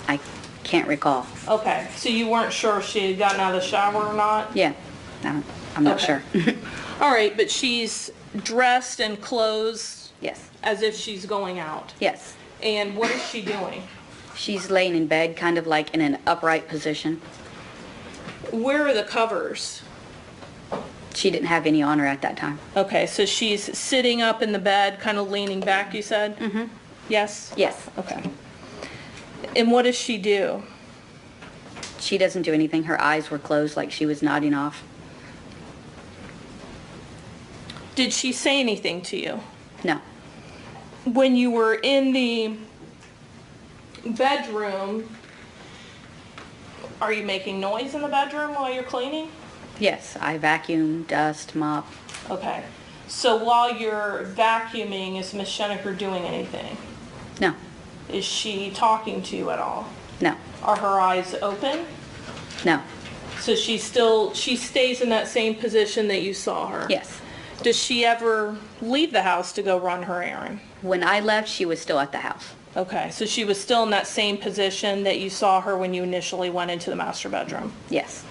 I can't recall. Okay, so you weren't sure if she had gotten out of the shower or not? Yeah, I'm not Okay. sure. All right, but she's dressed and clothes Yes, as if she's going out. yes. And what is she doing? She's laying in bed, kind of like in an upright position. Where are the covers? She didn't have any on her at that time. Okay, so she's sitting up in the bed, kind of leaning back, you said? Mm-hmm. Yes? Yes. Okay. And what does she do? She doesn't do anything. Her eyes were closed like she was nodding off. Did she say anything to you? No. When you were in the bedroom, are you making noise in the bedroom while you're cleaning? Yes, I vacuum, dust, mop. Okay. So while you're vacuuming, is Ms. Schenecker doing anything? No, Is she talking to you at all? no, Are her eyes open? no. So she stays in that same position that you saw her? Yes. Does she ever leave the house to go run her errand? When I left, she was still at the house. Okay, so she was still in that same position that you saw her when you initially went into the master bedroom? Yes.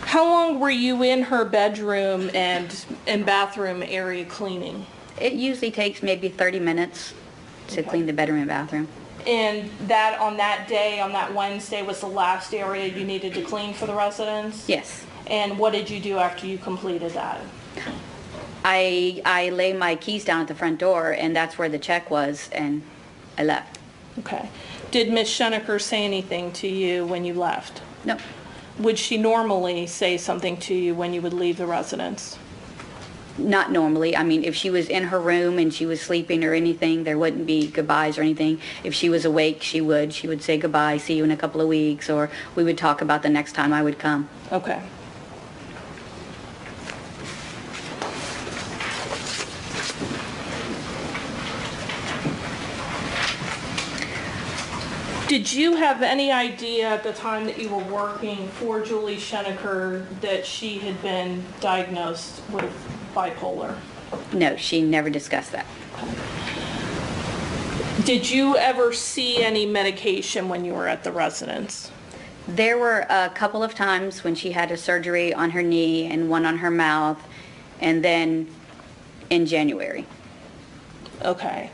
How long were you in her bedroom and bathroom area cleaning? It usually takes maybe 30 minutes to clean the bedroom and bathroom. And that, on that day, on that Wednesday, was the last area you needed to clean for the residents? Yes. And what did you do after you completed that? I lay my keys down at the front door, and that's where the check was, and I left. Okay. Did Ms. Schenecker say anything to you when you left? No, Would she normally say something to you when you would leave the residence? not normally. I mean, if she was in her room and she was sleeping or anything, there wouldn't be goodbyes or anything. If she was awake, she would say goodbye, see you in a couple of weeks, or we would talk about the next time I would come. Okay. Did you have any idea at the time that you were working for Julie Schenecker that she had been diagnosed with bipolar? No, she never discussed that. Did you ever see any medication when you were at the residence? There were a couple of times when she had a surgery on her knee and one on her mouth, and then in January. Okay.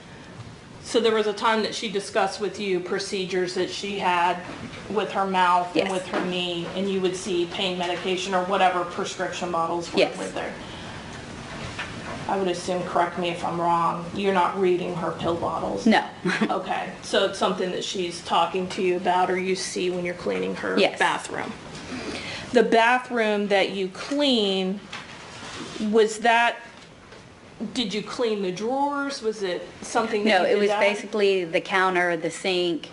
So there was a time that she discussed with you procedures that she had with her mouth and Yes. with her knee, and you would see pain medication or whatever prescription bottles were Yes. with her. I would assume, correct me if I'm wrong, you're not reading her pill bottles? No. Okay, so it's something that she's talking to you about or you see when you're cleaning her Yes. bathroom? The bathroom that you clean, was that, did you clean the drawers? Was it something that No, you it did was that? basically the counter, the sink.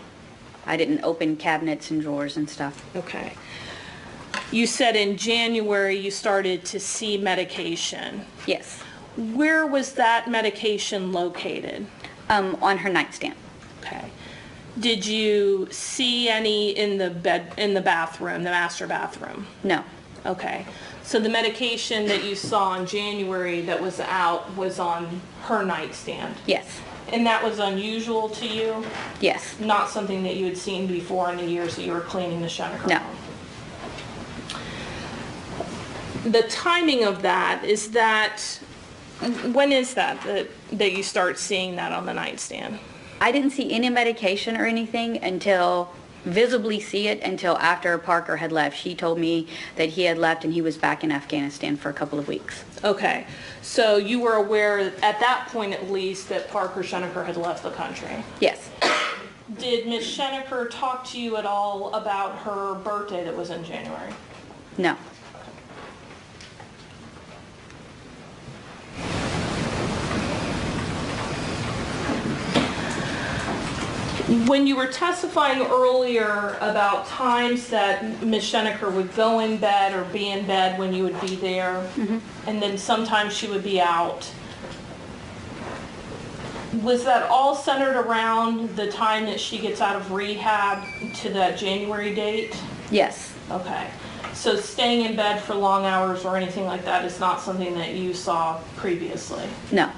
I didn't open cabinets and drawers and stuff. Okay. You said in January you started to see medication. Yes. Where was that medication located? On her nightstand. Okay. Did you see any in the bathroom, the master bathroom? No. Okay. So the medication that you saw in January that was out was on her nightstand? Yes. And that was unusual to you? Yes. Not something that you had seen before in the years that you were cleaning the Schenecker No. home? The timing of that, is that, when is that you start seeing that on the nightstand? I didn't see any medication or anything visibly see it until after Parker had left. She told me that he had left and he was back in Afghanistan for a couple of weeks. Okay, so you were aware at that point at least that Parker Schenecker had left the country? Yes. Did Ms. Schenecker talk to you at all about her birthday that was in January? No. When you were testifying earlier about times that Ms. Schenecker would go in bed or be in bed when you would be there, and then sometimes she would be out, was that all centered around the time that she gets out of rehab to that January date? Yes. Okay. So staying in bed for long hours or anything like that is not something that you saw previously? No.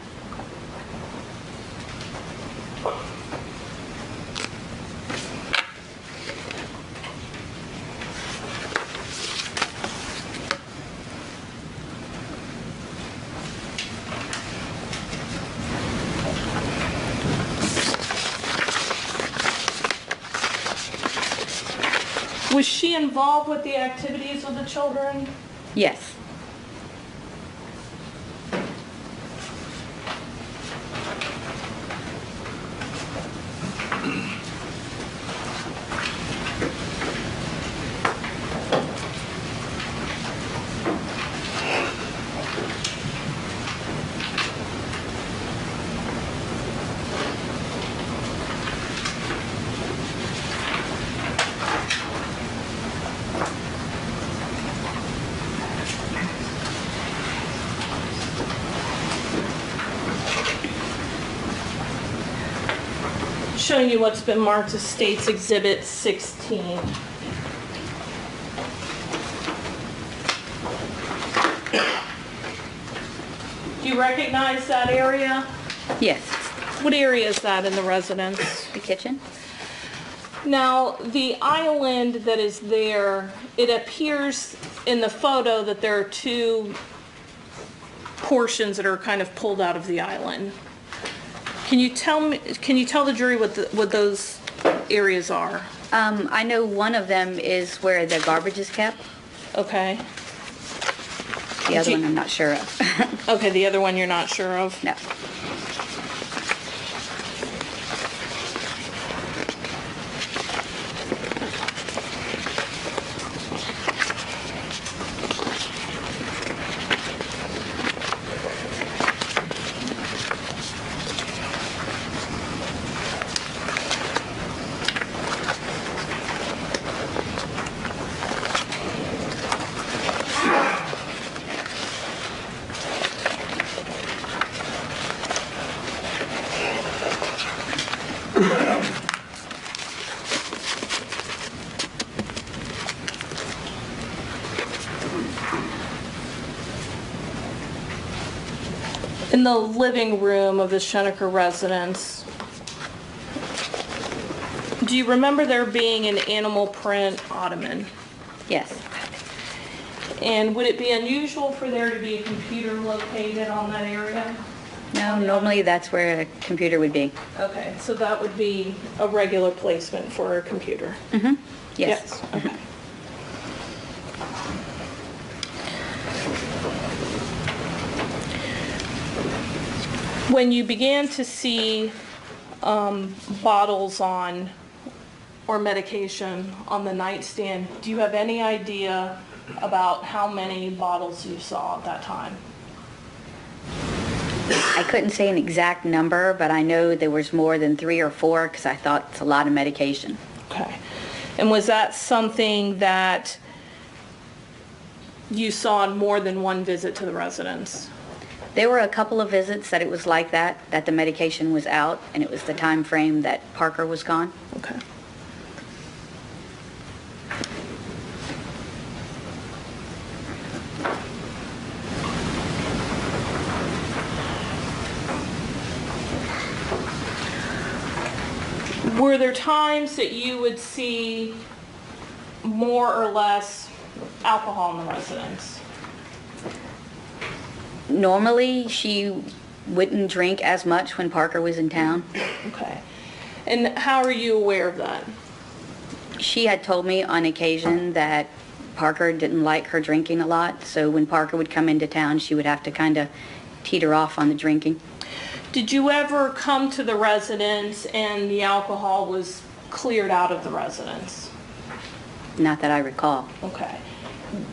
Was she involved with the activities with the children? Yes. Showing you what's been marked as State's Exhibit 16. Do you recognize that area? Yes. What area is that in the residence? The kitchen? Now, the island that is there, it appears in the photo that there are two portions that are kind of pulled out of the island. Can you tell the jury what those areas are? I know one of them is where the garbage is kept. Okay. The other one I'm not sure of. Okay, the other one you're not sure of? No. In the living room of the Schenecker residence, Do you remember there being an animal print ottoman? Yes. And would it be unusual for there to be a computer located on that area? No, normally that's where a computer would be. Okay, so that would be a regular placement for a computer? Yes. Okay. When you began to see bottles on or medication on the nightstand, do you have any idea about how many bottles you saw at that time? I couldn't say an exact number, but I know there was more than 3 or 4 because I thought it's a lot of medication. Okay. And was that something that you saw on more than one visit to the residence? There were a couple of visits that it was like that the medication was out, and it was the time frame that Parker was gone. Okay. Were there times that you would see more or less alcohol in the residence? Normally, she wouldn't drink as much when Parker was in town. Okay. And how are you aware of that? She had told me on occasion that Parker didn't like her drinking a lot, so when Parker would come into town, she would have to kind of teeter off on the drinking. Did you ever come to the residence and the alcohol was cleared out of the residence? Not that I recall. Okay.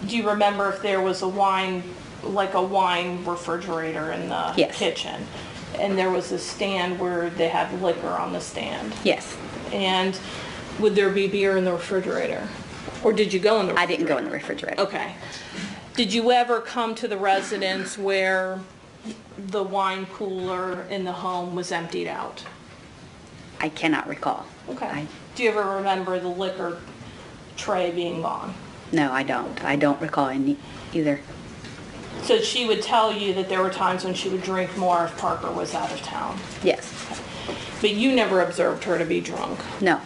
Do you remember if there was a wine refrigerator in the Yes. kitchen? And there was a stand where they had liquor on the stand? Yes. And would there be beer in the refrigerator? Or did you go in the refrigerator? I didn't go in the refrigerator. Okay. Did you ever come to the residence where the wine cooler in the home was emptied out? I cannot recall. Okay. Do you ever remember the liquor tray being gone? No, I don't. I don't recall any either. So she would tell you that there were times when she would drink more if Parker was out of town? Yes. But you never observed her to be drunk? No.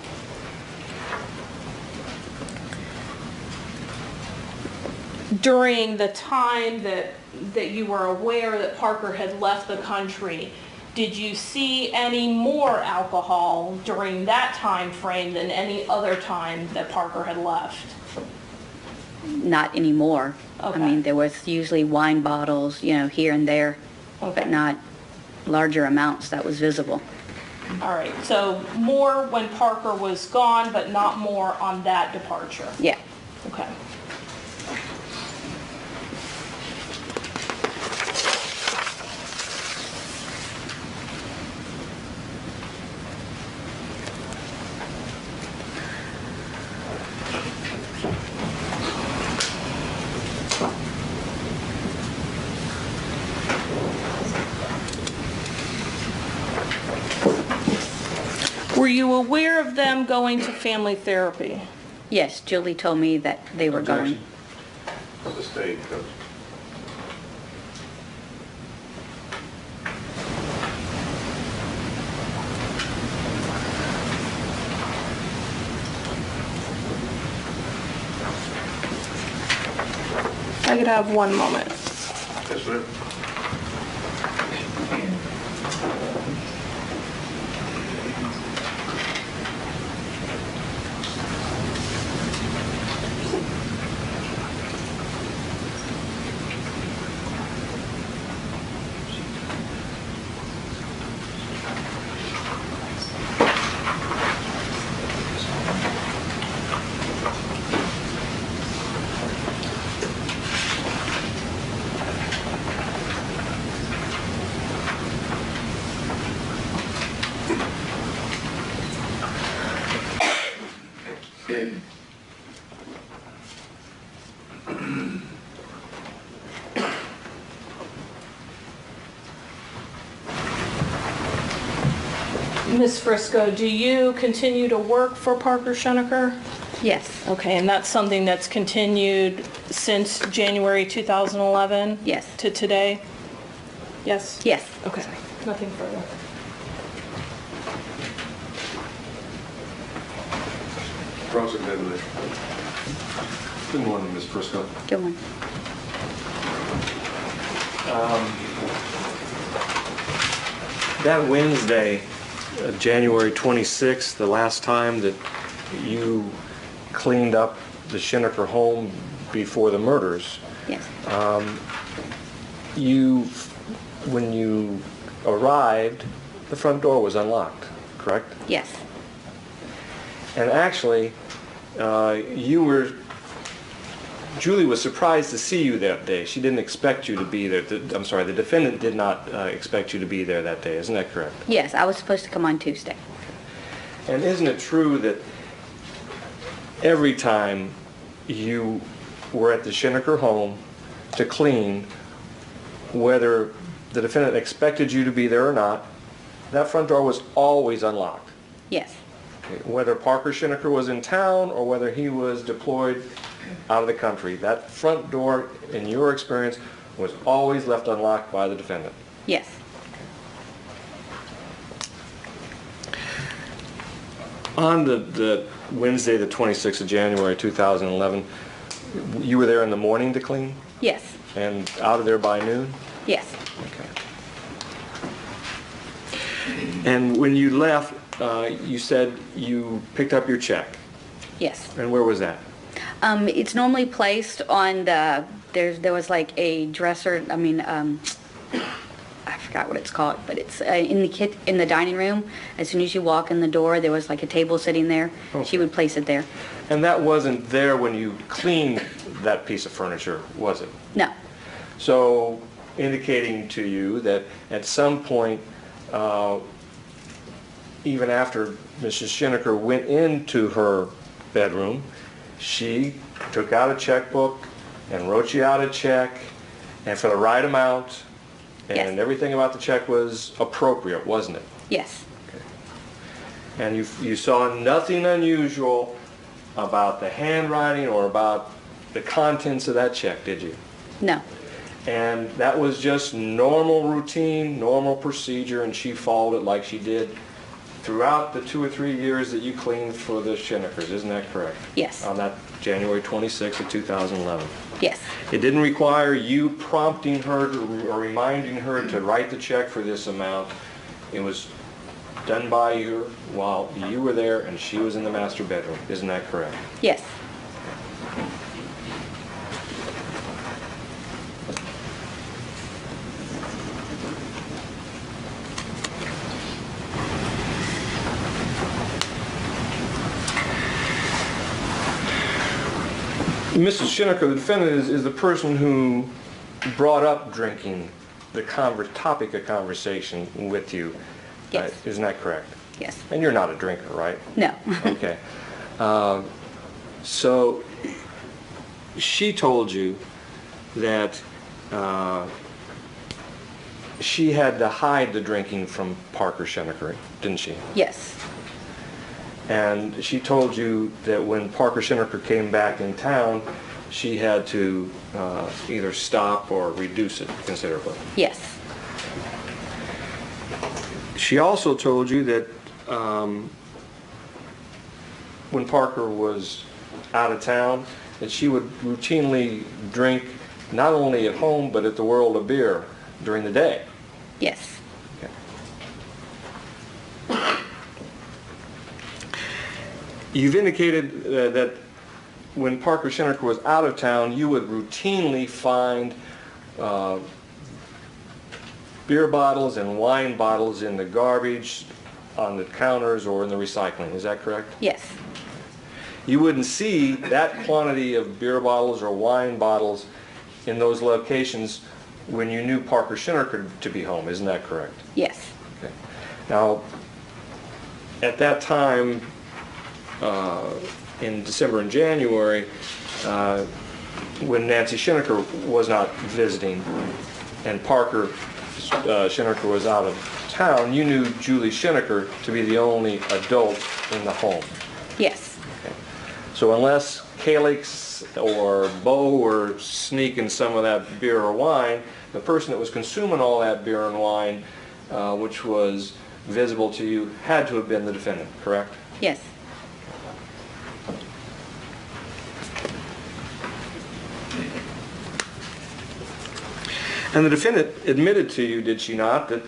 During the time that you were aware that Parker had left the country, did you see any more alcohol during that time frame than any other time that Parker had left? Not anymore. Okay. I mean, there was usually wine bottles, here and there, Okay. but not larger amounts that was visible. All right, so more when Parker was gone, but not more on that departure? Yeah. Okay. Were you aware of them going to family therapy? Yes, Julie told me that they were going. Sustained. I could have one moment. Yes, ma'am. Ms. Frisco, do you continue to work for Parker Schenecker? Yes. Okay, and that's something that's continued since January 2011? Yes. To today? Yes? Yes. Okay, nothing further. Cross-examination. Good morning, Ms. Frisco. Good one. That Wednesday, January 26th, the last time that you cleaned up the Schenecker home before the murders, Yes. when you arrived, the front door was unlocked, correct? Yes. And actually, Julie was surprised to see you that day. She didn't expect you to be there. I'm sorry, the defendant did not expect you to be there that day. Isn't that correct? Yes, I was supposed to come on Tuesday. And isn't it true that every time you were at the Schenecker home to clean, whether the defendant expected you to be there or not, that front door was always unlocked? Yes. Okay. Whether Parker Schenecker was in town or whether he was deployed out of the country, that front door, in your experience, was always left unlocked by the defendant? Yes. On the Wednesday, the 26th of January 2011, you were there in the morning to clean Yes. and out of there by noon? Yes. Okay. And when you left, you said you picked up your check. Yes. And where was that? It's normally placed on there was like a dresser, I forgot what it's called, but it's in the dining room. As soon as you walk in the door, there was like a table sitting there. Okay. She would place it there. And that wasn't there when you cleaned that piece of furniture, was it? No. So, indicating to you that at some point, even after Mrs. Schenecker went into her bedroom, she took out a checkbook and wrote you out a check, and for the right amount, and Yes. everything about the check was appropriate, wasn't it? Yes. And you saw nothing unusual about the handwriting or about the contents of that check, did you? No. And that was just normal routine, normal procedure, and she followed it like she did throughout the 2 or 3 years that you cleaned for the Scheneckers, isn't that correct? Yes. On that January 26th of 2011. Yes. It didn't require you prompting her or reminding her to write the check for this amount. It was done by you while you were there and she was in the master bedroom. Isn't that correct? Yes. Mrs. Schenecker, the defendant, is the person who brought up drinking, the topic of conversation with you. Yes. Isn't that correct? Yes. And you're not a drinker, right? No. Okay. So she told you that she had to hide the drinking from Parker Schenecker, didn't she? Yes. And she told you that when Parker Schenecker came back in town, she had to either stop or reduce it considerably. Yes. She also told you that when Parker was out of town, that she would routinely drink not only at home but at the World of Beer during the day. Yes. You've indicated that when Parker Schenecker was out of town, you would routinely find beer bottles and wine bottles in the garbage, on the counters, or in the recycling. Is that correct? Yes. You wouldn't see that quantity of beer bottles or wine bottles in those locations when you knew Parker Schenecker to be home. Isn't that correct? Yes. Okay. Now, at that time, in December and January, when Nancy Schenecker was not visiting and Parker Schenecker was out of town, you knew Julie Schenecker to be the only adult in the home. Yes. Okay. So unless Calix or Bo were sneaking some of that beer or wine, the person that was consuming all that beer and wine, which was visible to you, had to have been the defendant, correct? Yes. And the defendant admitted to you, did she not, that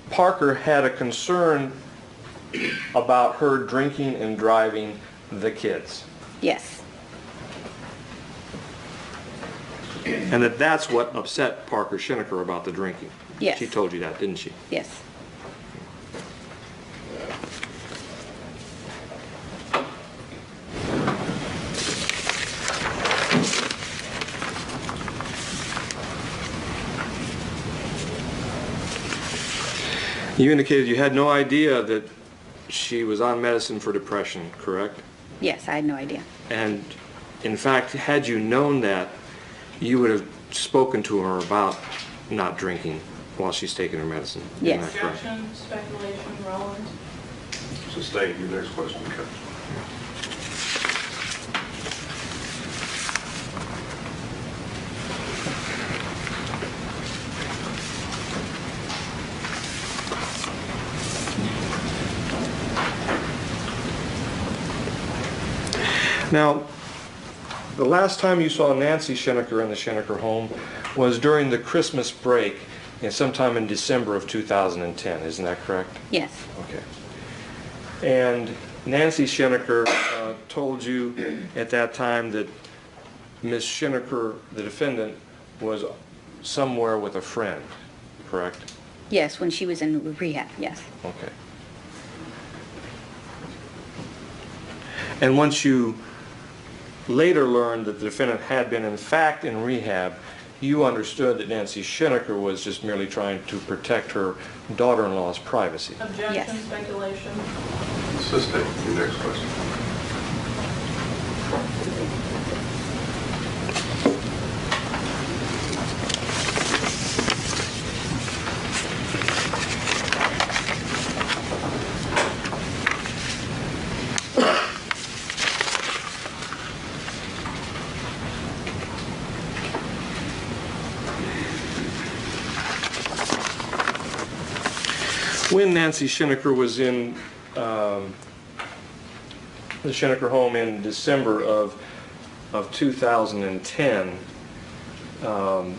Parker had a concern about her drinking and driving the kids? Yes. And that that's what upset Parker Schenecker about the drinking? Yes. She told you that, didn't she? Yes. You indicated you had no idea that she was on medicine for depression, correct? Yes, I had no idea. And in fact, had you known that, you would have spoken to her about not drinking while she's taking her medicine. Yes. Isn't that correct? Objection, speculation, relevant. Sustain. Your next question, Counsel. Now, the last time you saw Nancy Schenecker in the Schenecker home was during the Christmas break, and sometime in December of 2010. Isn't that correct? Yes. Okay. And Nancy Schenecker told you at that time that Ms. Schenecker, the defendant, was somewhere with a friend, correct? Yes, when she was in rehab, yes. Okay. And once you later learned that the defendant had been in fact in rehab, you understood that Nancy Schenecker was just merely trying to protect her daughter-in-law's privacy. Objection, Yes. speculation. Sustain. Your next question. When Nancy Schenecker was in the Schenecker home in December of 2010, on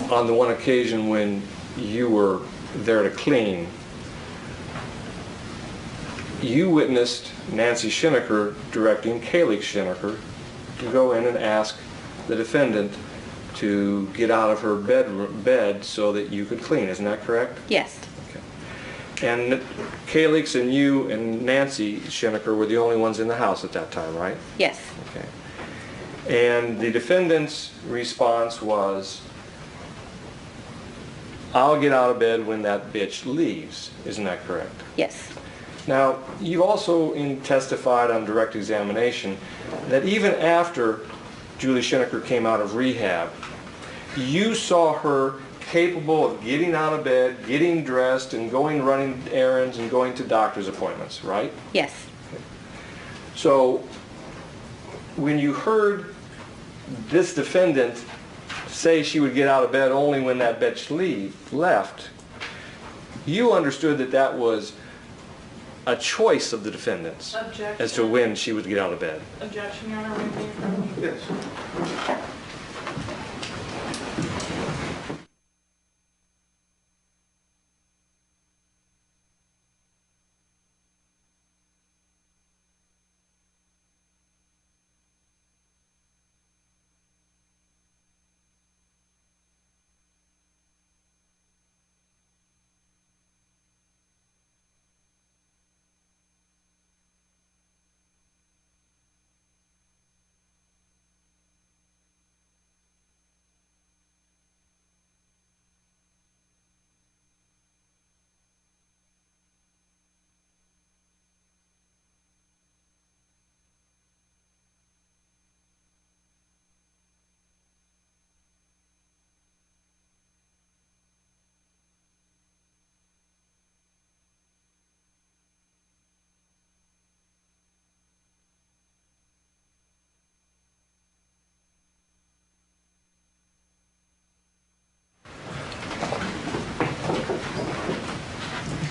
the one occasion when you were there to clean, you witnessed Nancy Schenecker directing Kaylee Schenecker to go in and ask the defendant to get out of her bed so that you could clean. Isn't that correct? Yes. Okay. And Kayleigh and you and Nancy Schenecker were the only ones in the house at that time, right? Yes. Okay. And the defendant's response was, "I'll get out of bed when that bitch leaves." Isn't that correct? Yes. Now, you also testified on direct examination that even after Julie Schenecker came out of rehab, you saw her capable of getting out of bed, getting dressed, and running errands and going to doctor's appointments, right? Yes. So, when you heard this defendant say she would get out of bed only when that bitch left, you understood that that was a choice of the defendant's Objection. as to when she would get out of bed. Objection, Your Honor. Remain. Yes.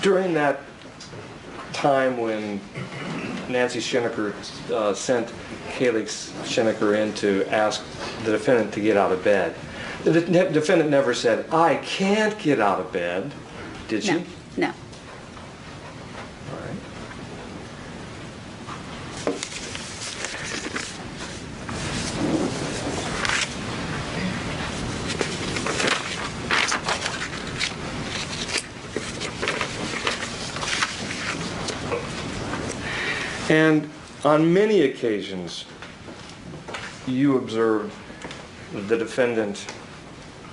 During that time when Nancy Schenecker sent Kayleigh Schenecker in to ask the defendant to get out of bed, The defendant never said, "I can't get out of bed," did she? No, no. All right. And on many occasions, you observed the defendant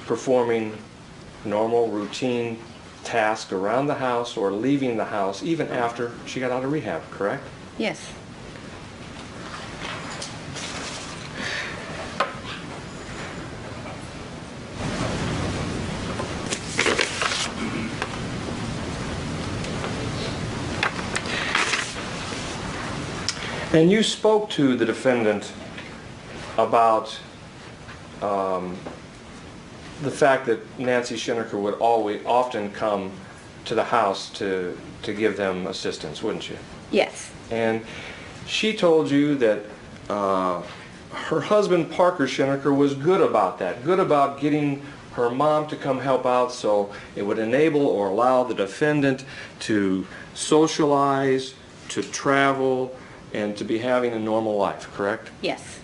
performing normal, routine tasks around the house or leaving the house even after she got out of rehab, correct? Yes. And you spoke to the defendant about the fact that Nancy Schenecker would often come to the house to give them assistance, wouldn't you? Yes. And she told you that her husband, Parker Schenecker, was good about that, good about getting her mom to come help out so it would enable or allow the defendant to socialize, to travel, and to be having a normal life, correct? Yes.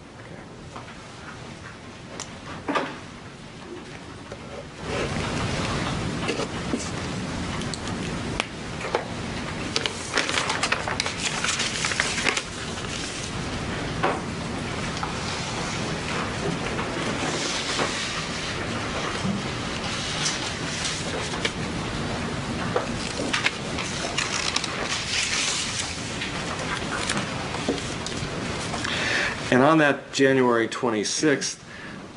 And on that January 26th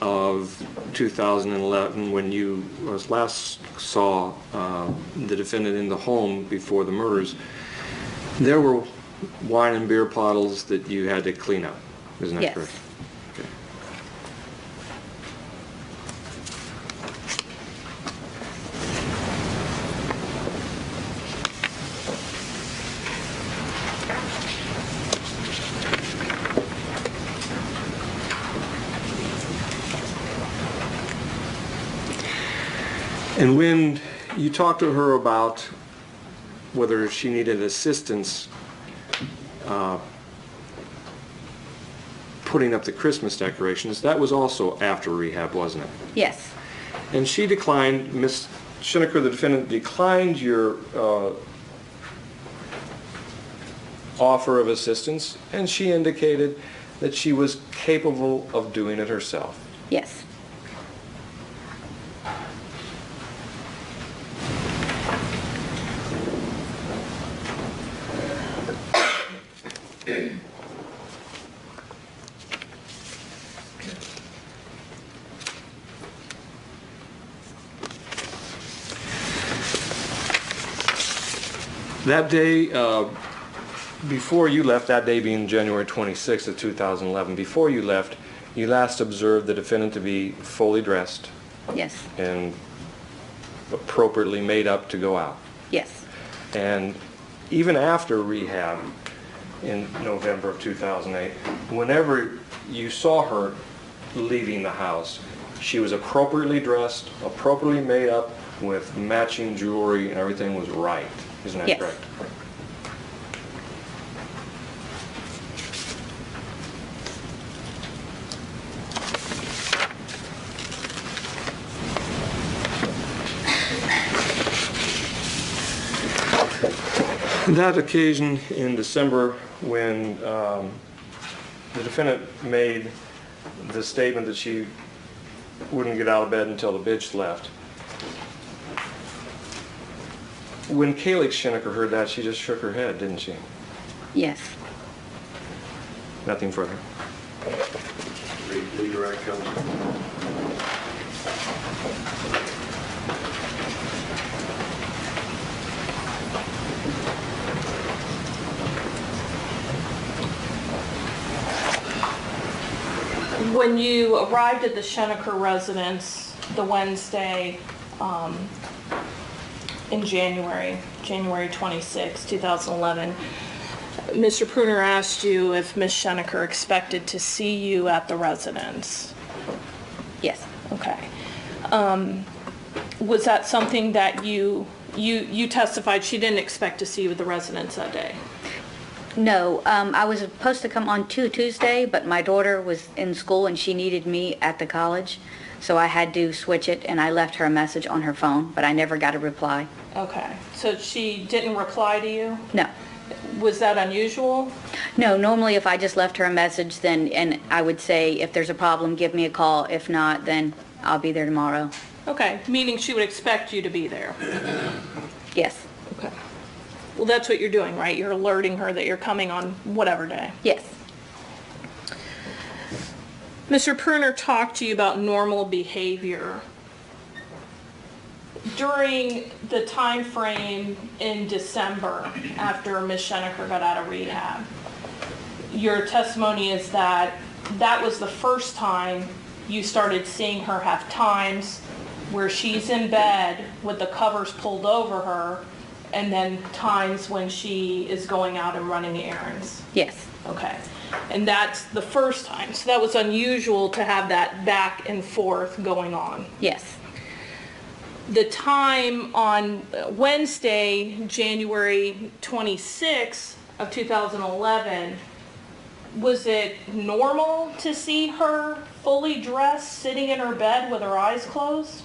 of 2011, when you last saw the defendant in the home before the murders, there were wine and beer bottles that you had to clean up. Isn't that Yes. correct? Okay. And when you talked to her about whether she needed assistance putting up the Christmas decorations, that was also after rehab, wasn't it? Yes. And she declined, Ms. Schenecker, the defendant, declined your offer of assistance, and she indicated that she was capable of doing it herself. Yes. That day, before you left, that day being January 26th of 2011, before you left, you last observed the defendant to be fully dressed Yes. and appropriately made up to go out. Yes. And even after rehab in November of 2008, whenever you saw her leaving the house, she was appropriately dressed, appropriately made up with matching jewelry, and everything was right. Isn't that Yes. correct? That occasion in December when the defendant made the statement that she wouldn't get out of bed until the bitch left. When Kaylee Schenecker heard that, she just shook her head, didn't she? Yes. Nothing further. Redirect counsel. When you arrived at the Schenecker residence the Wednesday in January 26, 2011, Mr. Pruner asked you if Ms. Schenecker expected to see you at the residence. Yes. Okay. Was that something that you testified she didn't expect to see with the residents that day? No, I was supposed to come on Tuesday, but my daughter was in school and she needed me at the college, so I had to switch it, and I left her a message on her phone, but I never got a reply. Okay, so she didn't reply to you? No. Was that unusual? No, normally if I just left her a message, then, and I would say, if there's a problem, give me a call. If not, then I'll be there tomorrow. Okay, meaning she would expect you to be there? Yes. Okay. Well, that's what you're doing, right? You're alerting her that you're coming on whatever day. Yes. Mr. Perner talked to you about normal behavior. During the time frame in December after Ms. Schenecker got out of rehab, your testimony is that that was the first time you started seeing her have times where she's in bed with the covers pulled over her, and then times when she is going out and running errands. Yes. Okay. And that's the first time. So that was unusual to have that back and forth going on. Yes. The time on Wednesday, January 26th of 2011, was it normal to see her fully dressed, sitting in her bed with her eyes closed?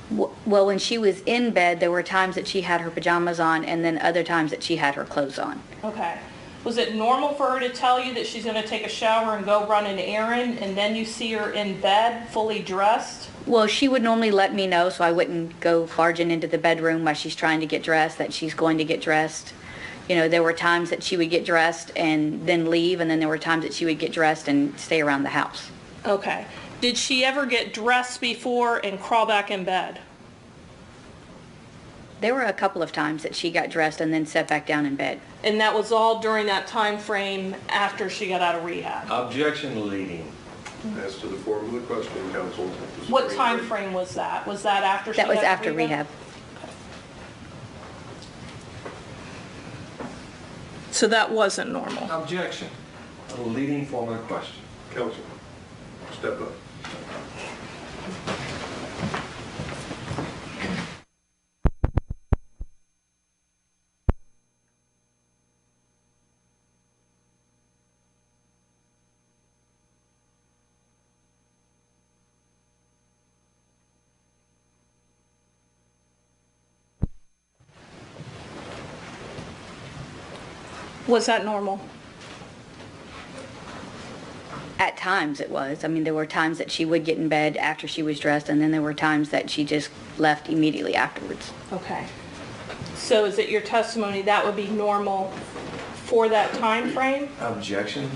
Well, when she was in bed, there were times that she had her pajamas on, and then other times that she had her clothes on. Okay. Was it normal for her to tell you that she's going to take a shower and go run an errand, and then you see her in bed, fully dressed? Well, she would normally let me know, so I wouldn't go barging into the bedroom while she's trying to get dressed, that she's going to get dressed. You know, there were times that she would get dressed and then leave, and then there were times that she would get dressed and stay around the house. Okay. Did she ever get dressed before and crawl back in bed? There were a couple of times that she got dressed and then sat back down in bed. And that was all during that time frame after she got out of rehab? Objection leading. As to the form of the question, counsel. What time frame was that? Was that after she got That was out of after rehab. So that wasn't normal? Objection. A leading form of the question. Counsel, step up. Was that normal? At times it was. I mean, there were times that she would get in bed after she was dressed, and then there were times that she just left immediately afterwards. Okay. So is it your testimony that would be normal for that time frame? Objection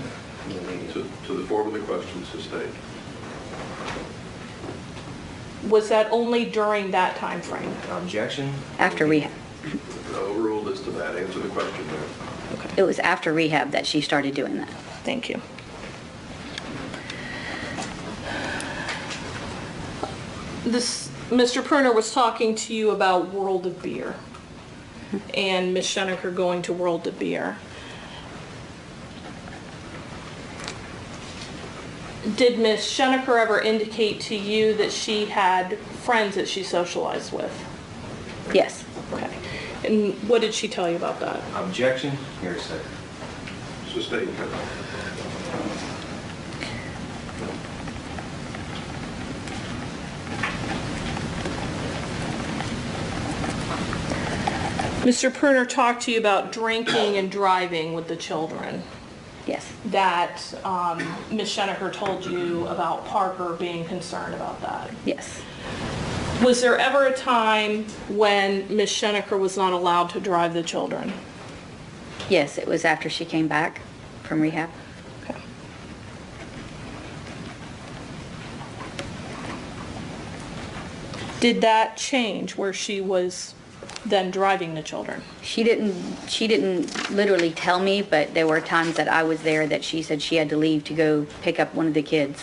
leading. To the form of the question, sustained. Was that only during that time frame? Objection. After rehab. Overruled as to that. Answer the question there. It was after rehab that she started doing that. Thank you. Mr. Perner was talking to you about World of Beer and Ms. Schenecker going to World of Beer. Did Ms. Schenecker ever indicate to you that she had friends that she socialized with? Yes. Okay. And what did she tell you about that? Objection. Hearsay. Sustained, counsel. Mr. Perner talked to you about drinking and driving with the children. Yes. That Ms. Schenecker told you about Parker being concerned about that. Yes. Was there ever a time when Ms. Schenecker was not allowed to drive the children? Yes, it was after she came back from rehab. Okay. Did that change where she was then driving the children? She didn't literally tell me, but there were times that I was there that she said she had to leave to go pick up one of the kids.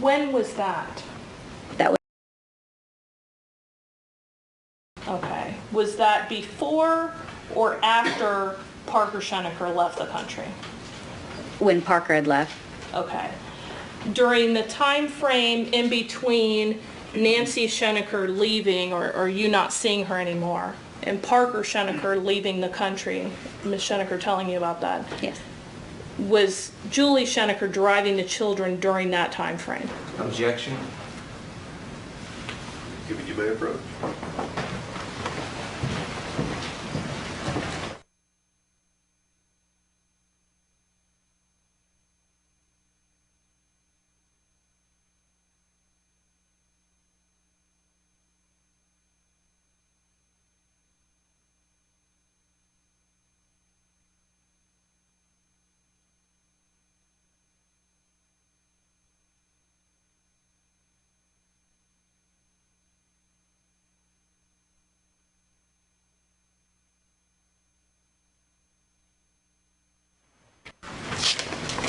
When was that? That was Okay. Was that before or after Parker Schenecker left the country? when Parker had left. Okay. during the time frame in between Nancy Schenecker leaving or you not seeing her anymore and Parker Schenecker leaving the country, Ms. Schenecker telling you about that, Yes. was Julie Schenecker driving the children during that time frame? Objection? You may approach.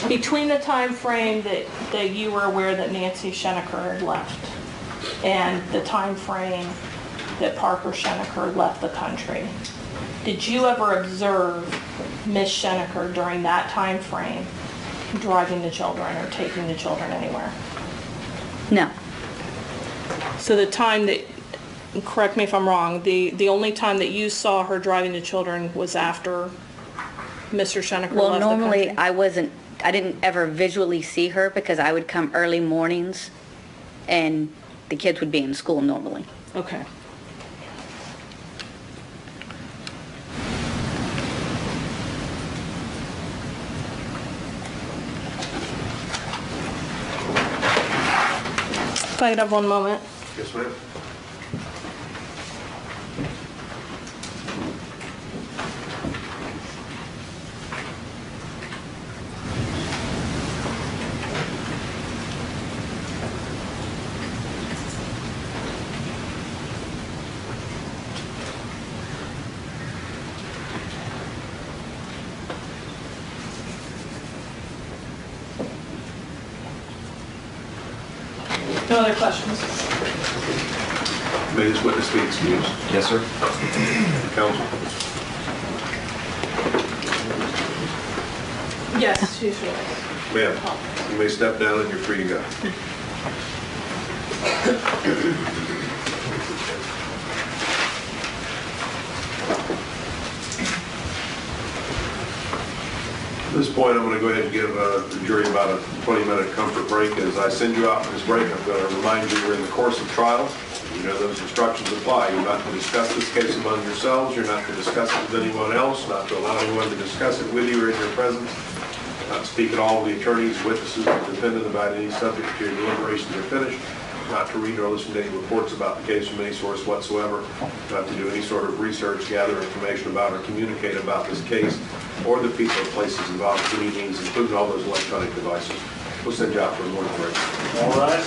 Between the time frame that you were aware that Nancy Schenecker had left and the time frame that Parker Schenecker left the country, did you ever observe Ms. Schenecker during that time frame driving the children or taking the children anywhere? No. So the time that, correct me if I'm wrong, the only time that you saw her driving the children was after Mr. Schenecker Well, left the normally country? I didn't ever visually see her because I would come early mornings and the kids would be in school normally. Okay. If I could have one moment. Yes, ma'am. No other questions? May this witness be excused. Yes, sir. Counsel. Yes, she's released. Ma'am, you may step down and you're free to go. At this point, I'm going to go ahead and give the jury about a 20-minute comfort break. As I send you out for this break, I'm going to remind you you're in the course of trial. You know those instructions apply. You're not to discuss this case among yourselves. You're not to discuss it with anyone else, not to allow anyone to discuss it with you or in your presence. Not to speak at all with the attorneys, witnesses, or defendant about any subject until your deliberations are finished. Not to read or listen to any reports about the case from any source whatsoever. Not to do any sort of research, gather information about, or communicate about this case or the people or places involved in any means, including all those electronic devices. We'll send you out for a morning break. All rise.